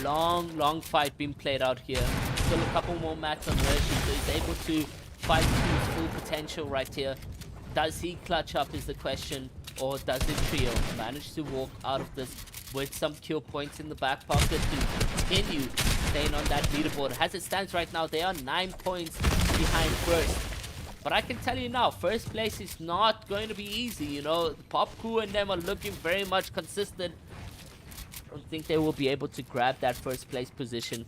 long fight being played out here. Still a couple more mats on Hershey, so he's able to fight to his full potential right here. Does he clutch up is the question, or does the trio manage to walk out of this with some kill points in the back pocket to continue staying on that leaderboard? As it stands right now, they are 9 points behind first. But I can tell you now, first place is not going to be easy, you know. Popku and them are looking very much consistent. I don't think they will be able to grab that first place position.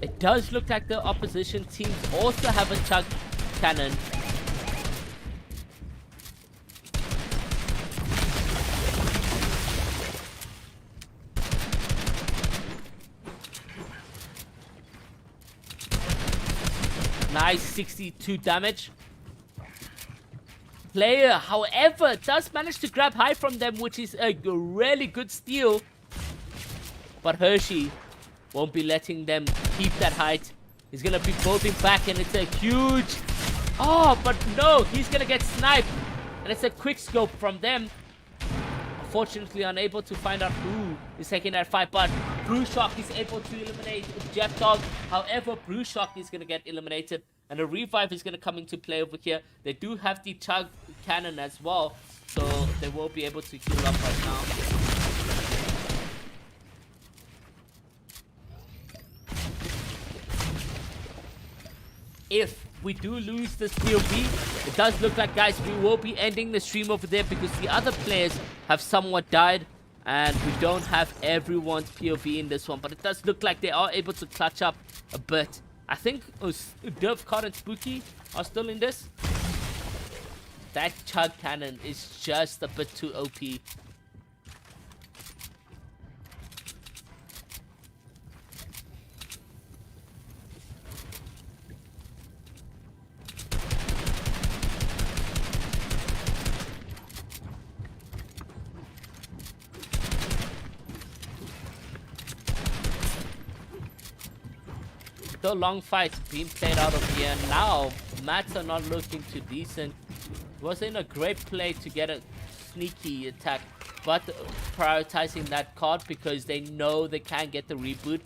It does look like the opposition teams also have a chug cannon. Nice 62 damage. Player, however, does manage to grab high from them, which is a really good steal. But Hershey won't be letting them keep that height. He's gonna be bolting back, and it's a huge... Oh, but no, he's gonna get sniped. And it's a quick scope from them. Unfortunately, unable to find out who is taking that fight, but Brewshock is able to eliminate Jeff Dog. However, Brewshock is gonna get eliminated, and a revive is gonna come into play over here. They do have the chug cannon as well, so they will be able to heal up right now. If we do lose this POV, it does look like, guys, we will be ending the stream over there because the other players have somewhat died and we don't have everyone's POV in this one. But it does look like they are able to clutch up a bit. I think Div, Cod, and Spooky are still in this. That chug cannon is just a bit too OP. The long fights being played out of here. Now, mats are not looking too decent. Was in a great play to get a sneaky attack, but prioritizing that card because they know they can't get the reboot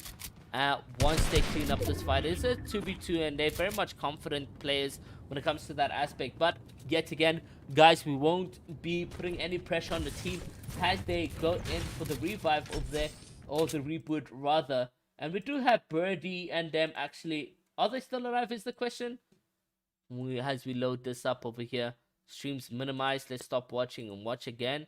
once they clean up this fight. It's a 2v2 and they're very much confident players when it comes to that aspect. But yet again, guys, we won't be putting any pressure on the team as they go in for the revive of there, or the reboot rather. And we do have Birdie and them actually. Are they still alive is the question? As we load this up over here. Streams minimized. Let's stop watching and watch again.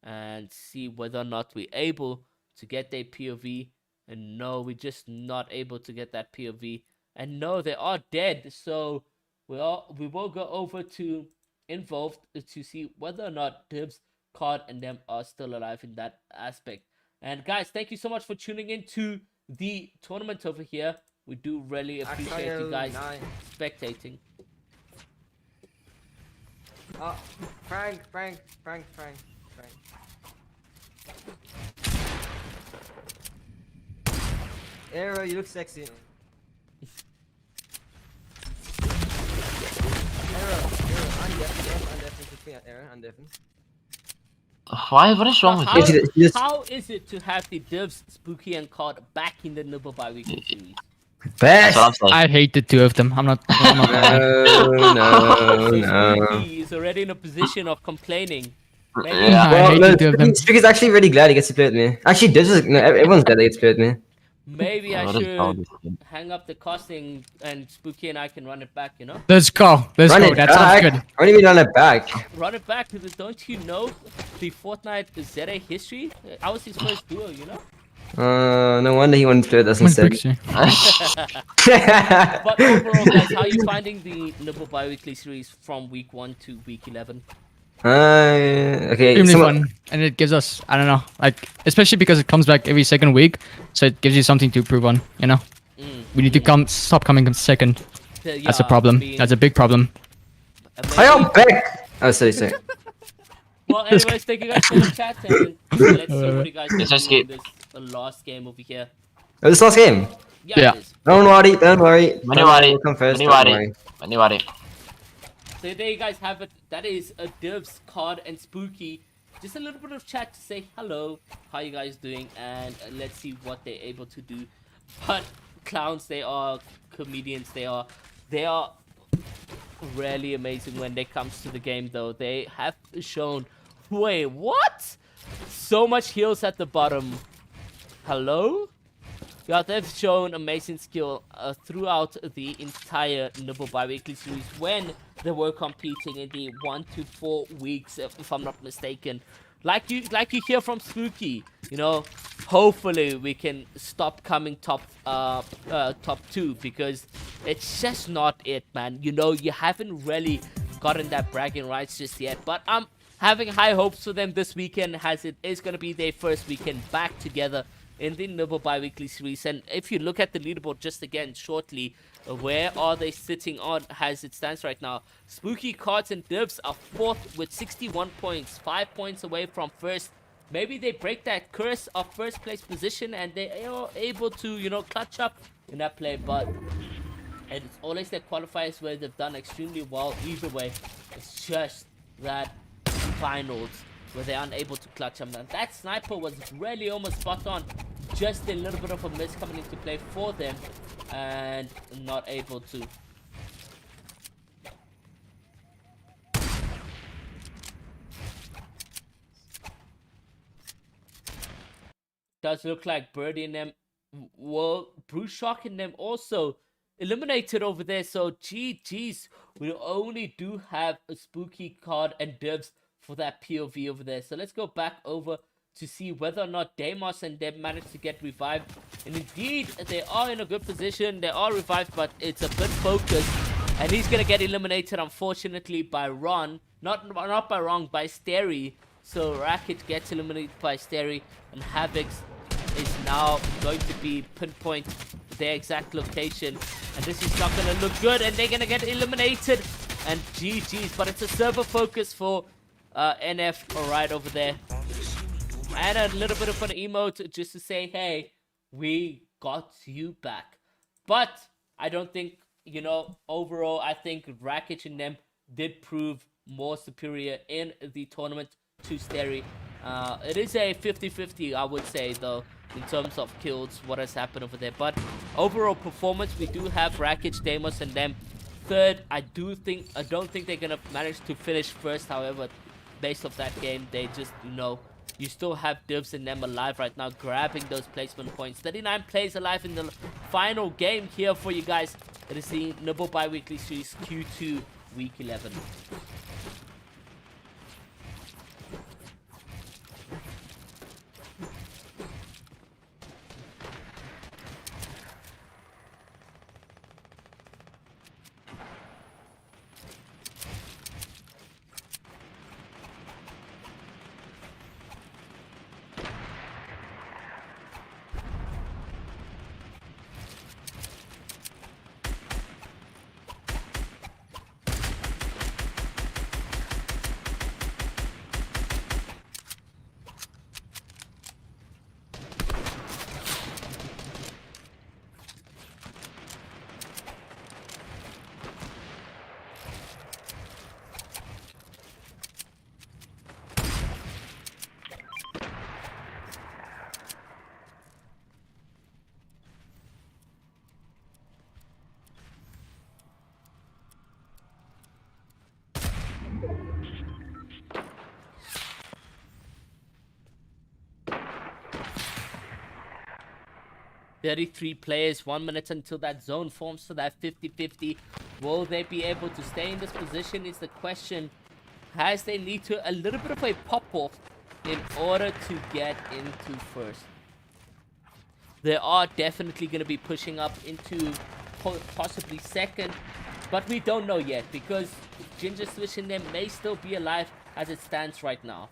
And see whether or not we're able to get their POV. And no, we're just not able to get that POV. And no, they are dead. So we will go over to Involved to see whether or not Dibs, Card, and them are still alive in that aspect. And guys, thank you so much for tuning in to the tournament over here. We do really appreciate you guys spectating. Oh, Frank. Arrow, you look sexy. Arrow, undeafen. Why? What is wrong with you? How is it to have the Divs, Spooky, and Cod back in the Nibble bi-weekly series? That's what I'm saying. I hate the two of them. I'm not. No. Spooky is already in a position of complaining. Maybe Yeah. I Well, hate no, the two of them. Spooky's actually really glad he gets to play with me. Actually, everyone's glad they get to play with me. Maybe I What is wrong should with you? hang up the costing and Spooky and I can run it back, you know? Let's go. Let's Run go. it That back. sounds good. What do you mean run it back? Run it back because don't you know the Fortnite ZA history? I was his first duo, you know? No wonder he wanted to play with us instead. But overall, guys, how are you finding the Nibble bi-weekly series from week 1 to week 11? Okay. Extremely fun, and it gives us, I don't know, like, especially because it comes back every second week, so it gives you something to improve on, you know? We need to stop coming second. That's a problem. That's a big problem. I am back. Oh, sorry. Well, anyways, thank you guys for the chat, and let's see what you guys Let's do just in get- this last game over here. Oh, this last game. Yeah. It is. Don't worry. Maniwari. We'll come first. Don't Maniwari. worry. Maniwari. So there you guys have it. That is a Divs, Card, and Spooky. Just a little bit of chat to say hello, how you guys doing, and let's see what they're able to do. But clowns, they are comedians. They are really amazing when it comes to the game, though. They have shown. Wait, what? So much heals at the bottom. Hello? Yeah, they've shown amazing skill throughout the entire Nibble bi-weekly series when they were competing in the 1 to 4 weeks, if I'm not mistaken. Like you hear from Spooky, you know, hopefully we can stop coming top 2, because it's just not it, man. You know, you haven't really gotten that bragging rights just yet, but I'm having high hopes for them this weekend, as it is going to be their first weekend back together in the Nibble bi-weekly series. And if you look at the leaderboard just again shortly, where are they sitting on as it stands right now? Spooky, Cards, and Divs are 4th with 61 points, 5 points away from first. Maybe they break that curse of first place position and they are able to, you know, clutch up in that play. But it's always their qualifiers where they've done extremely well. Either way, it's just that finals where they're unable to clutch them. And that sniper was really almost spot on. Just a little bit of a miss coming into play for them, and not able to. Does look like Birdie and them, well, Bruce Shock and them also eliminated over there. So GG's, we only do have a Spooky, Card, and Divs for that POV over there. So let's go back over to see whether or not Deimos and them managed to get revived. And indeed, they are in a good position. They are revived, but it's a bit focused. And he's going to get eliminated, unfortunately, by Ron. Not by Ron, by Steri. So Racket gets eliminated by Steri. And Havoc is now going to be pinpoint their exact location. And this is not going to look good. And they're going to get eliminated. And GG's. But it's a server focus for NF right over there. And a little bit of an emote just to say, hey, we got you back. But I don't think, you know, overall, I think Rakic and them did prove more superior in the tournament to Steri. It is a 50-50, I would say, though, in terms of kills, what has happened over there. But overall performance, we do have Rakic, Deimos, and them third. I don't think they're going to manage to finish first, however, based off that game, they just, you know, you still have Divs and them alive right now, grabbing those placement points. 39 plays alive in the final game here for you guys. It is the Nibble bi-weekly series Q2 week 11. Thirty-three players, 1 minute until that zone forms for that 50-50. Will they be able to stay in this position is the question. As they need to a little bit of a pop-off in order to get into first. They are definitely going to be pushing up into possibly second, but we don't know yet because Ginger Swish and them may still be alive as it stands right now.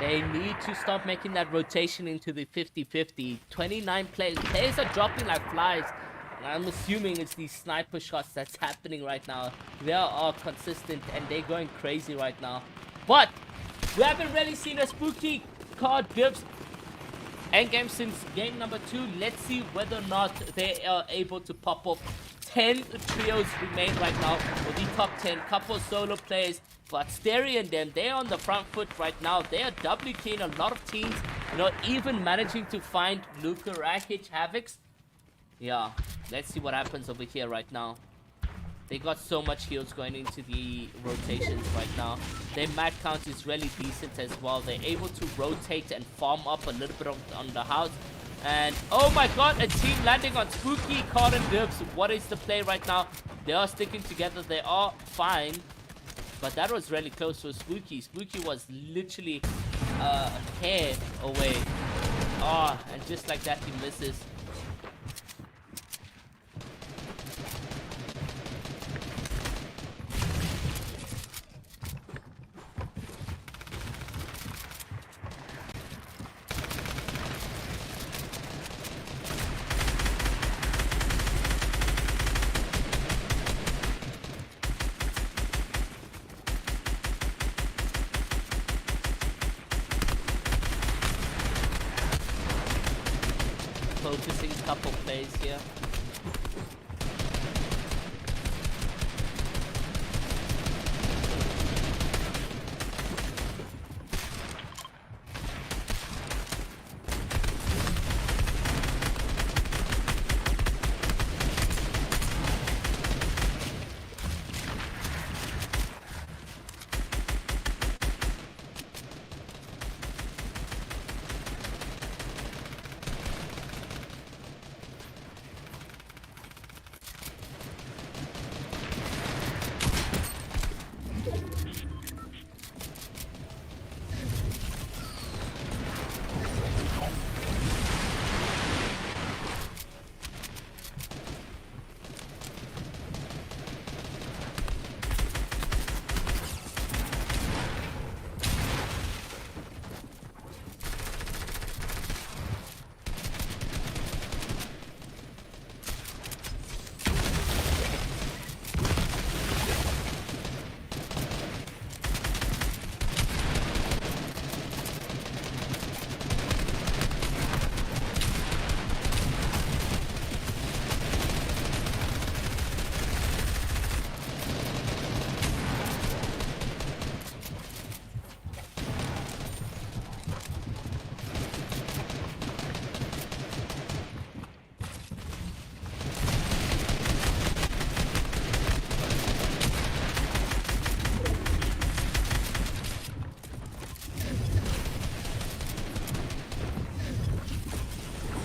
They need to stop making that rotation into the 50-50. 29 players. Players are dropping like flies. And I'm assuming it's these sniper shots that's happening right now. They are consistent and they're going crazy right now. But we haven't really seen a spooky card Dibs endgame since game number 2. Let's see whether or not they are able to pop off. 10 trios remain right now, or the top 10. Couple solo players, but Sterry and them, they're on the front foot right now. They are doubly keen. A lot of teams, even managing to find Luka, Rakic, Havocs. Yeah, let's see what happens over here right now. They got so much heals going into the rotations right now. Their mat count is really decent as well. They're able to rotate and farm up a little bit on the house. And oh my god, a team landing on Spooky, Card and Dibs. What is the play right now? They are sticking together. They are fine. But that was really close for Spooky. Spooky was literally a hair away. Oh, and just like that, he misses. Focusing couple plays here.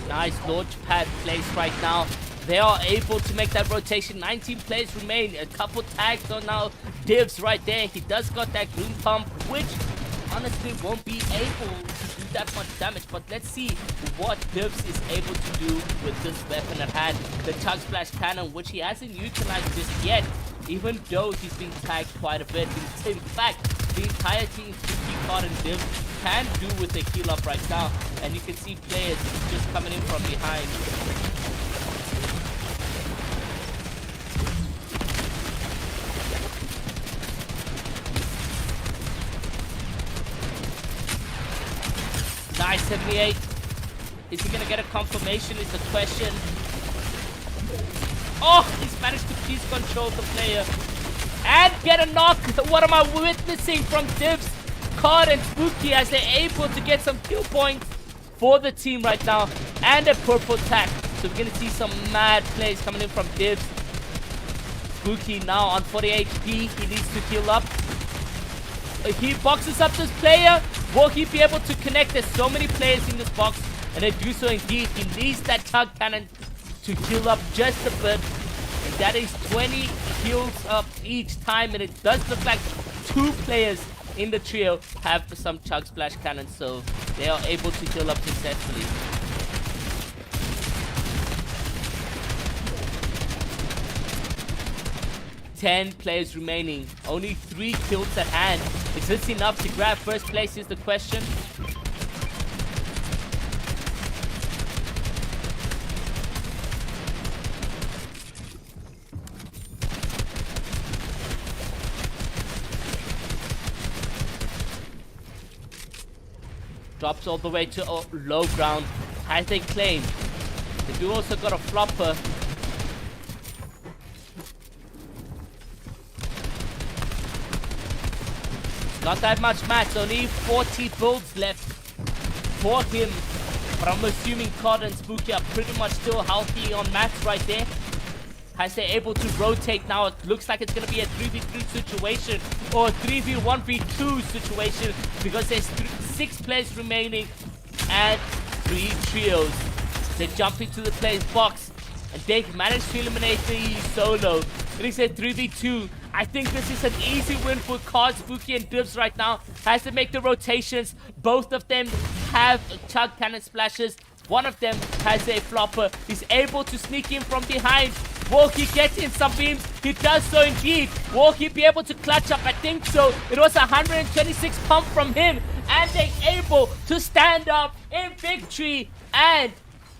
Nice launch pad place right now. They are able to make that rotation. 19 players remain. A couple tags on now. Divs right there. He does got that green pump, which honestly won't be able to do that much damage. But let's see what Divs is able to do with this weapon at hand. The Chug Splash Cannon, which he hasn't utilized just yet, even though he's been tagged quite a bit. In fact, the entire team, Card and Div, can do with a heal up right now. And you can see players just coming in from behind. Nice 78. Is he gonna get a confirmation is the question. Oh, he's managed to piece control the player. And get a knock. What am I witnessing from Divs, Card and Spooky as they're able to get some kill points for the team right now. And a purple tag. So we're gonna see some mad plays coming in from Divs. Spooky now on 40 HP. He needs to heal up. He boxes up this player. Will he be able to connect? There's so many players in this box. And they do so indeed. He needs that tug cannon to heal up just a bit. And that is 20 heals up each time. And it does look like 2 players in the trio have some Chug Splash Cannons. So they are able to heal up successfully. 10 players remaining. Only 3 kills at hand. Is this enough to grab first place is the question. Drops all the way to low ground. Has they claimed. They do also got a flopper. Not that much match, only 40 builds left for him. But I'm assuming Cod and Spooky are pretty much still healthy on mats right there. As they're able to rotate now, it looks like it's going to be a 3v3 situation or a 3v1v2 situation because there's 6 players remaining and 3 trios. They jump into the player's box and they manage to eliminate the solo. It is a 3v2. I think this is an easy win for Cod, Spooky, and Dibs right now. Has to make the rotations. Both of them have chug cannon splashes. One of them has a flopper. He's able to sneak in from behind. Will he get in some beams? He does so indeed. Will he be able to clutch up? I think so. It was 126 pump from him. And they're able to stand up in victory. And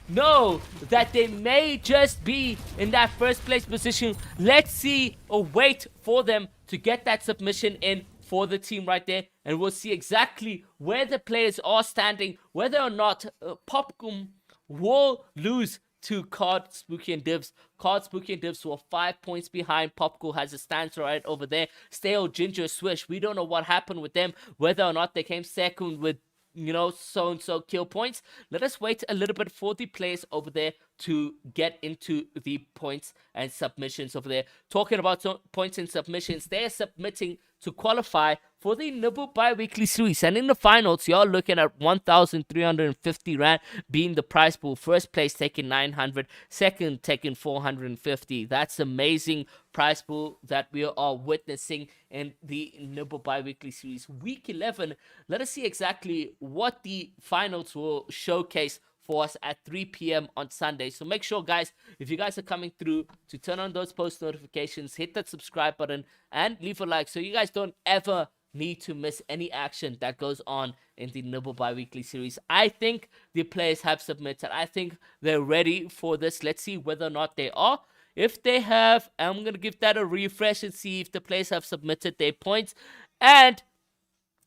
know that they may just be in that first place position. Let's see or wait for them to get that submission in for the team right there, and we'll see exactly where the players are standing, whether or not Popcorn will lose to Cod, Spooky, and Dibs. Cod, Spooky, and Dibs were 5 points behind. Popcorn has a stance right over there. Stale, Ginger, Swish, we don't know what happened with them, whether or not they came second with so-and-so kill points. Let us wait a little bit for the players over there to get into the points and submissions over there. Talking about points and submissions, they are submitting to qualify for the Nibble bi-weekly series. And in the finals, you're looking at 1,350 Rand being the prize pool. First place taking 900, second taking 450. That's amazing prize pool that we are witnessing in the Nibble bi-weekly series. Week 11, let us see exactly what the finals will showcase for us at 3 p.m. on Sunday. So make sure, guys, if you guys are coming through, to turn on those post notifications, hit that subscribe button, and leave a like so you guys don't ever need to miss any action that goes on in the Nibble bi-weekly series. I think the players have submitted. I think they're ready for this. Let's see whether or not they are. If they have, I'm going to give that a refresh and see if the players have submitted their points. And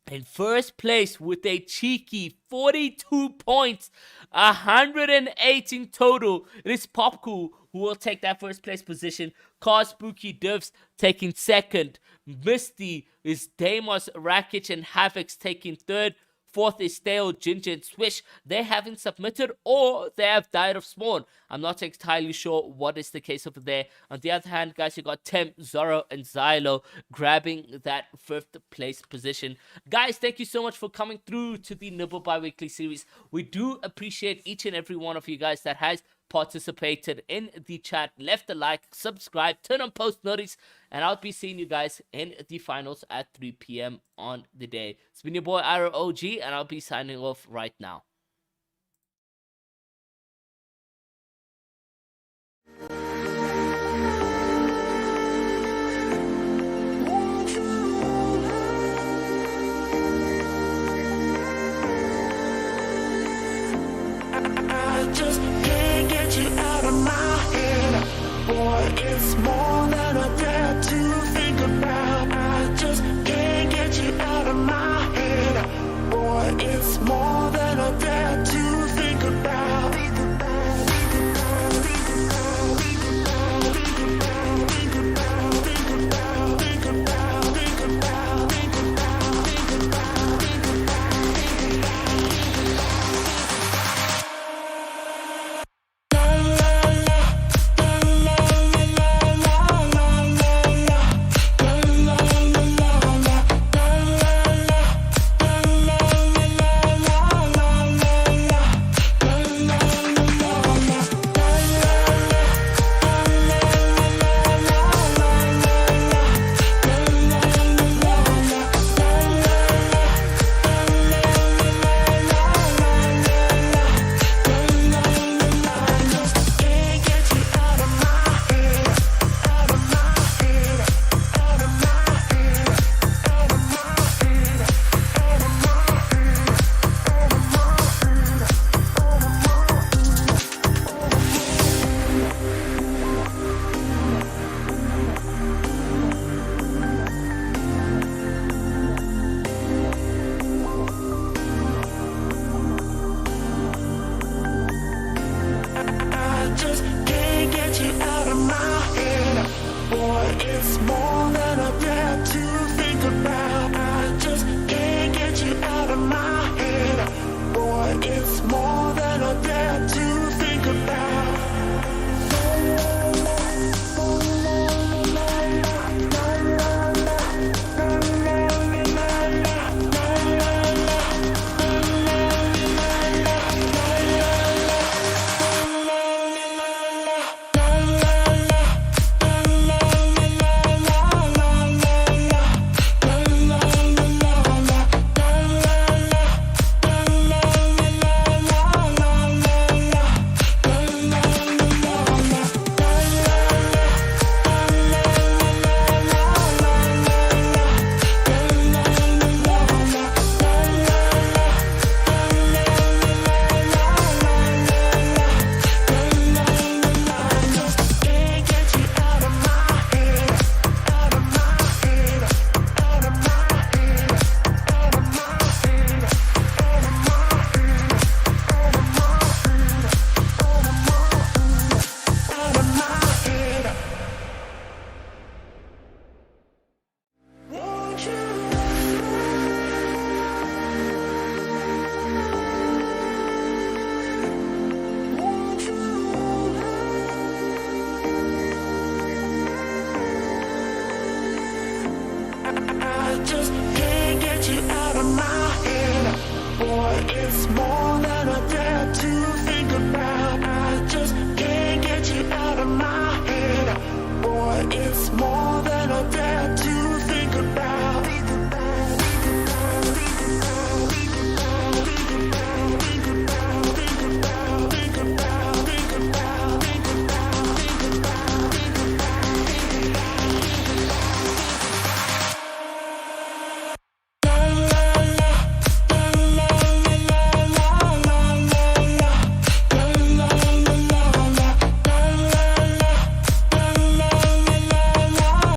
in first place with a cheeky 42 points, 118 total, it is Popcool who will take that first place position. Car Spooky Divs taking second. Misty is Deimos, Rakic, and Havoc's taking third. Fourth is Stale, Ginger, and Swish. They haven't submitted or they have died of spawn. I'm not entirely sure what is the case over there. On the other hand, guys, you got Temp, Zorro, and Xylo grabbing that 5th place position. Guys, thank you so much for coming through to the Nibble bi-weekly series. We do appreciate each and every one of you guys that has participated in the chat, left a like, subscribe, turn on post notice, and I'll be seeing you guys in the finals at 3 p.m. on the day. It's been your boy ROG, and I'll be signing off right now. I just can't get you out of my head. Boy, it's more than I dare to think about. I just can't get you out of my head. Boy, it's more than I dare. more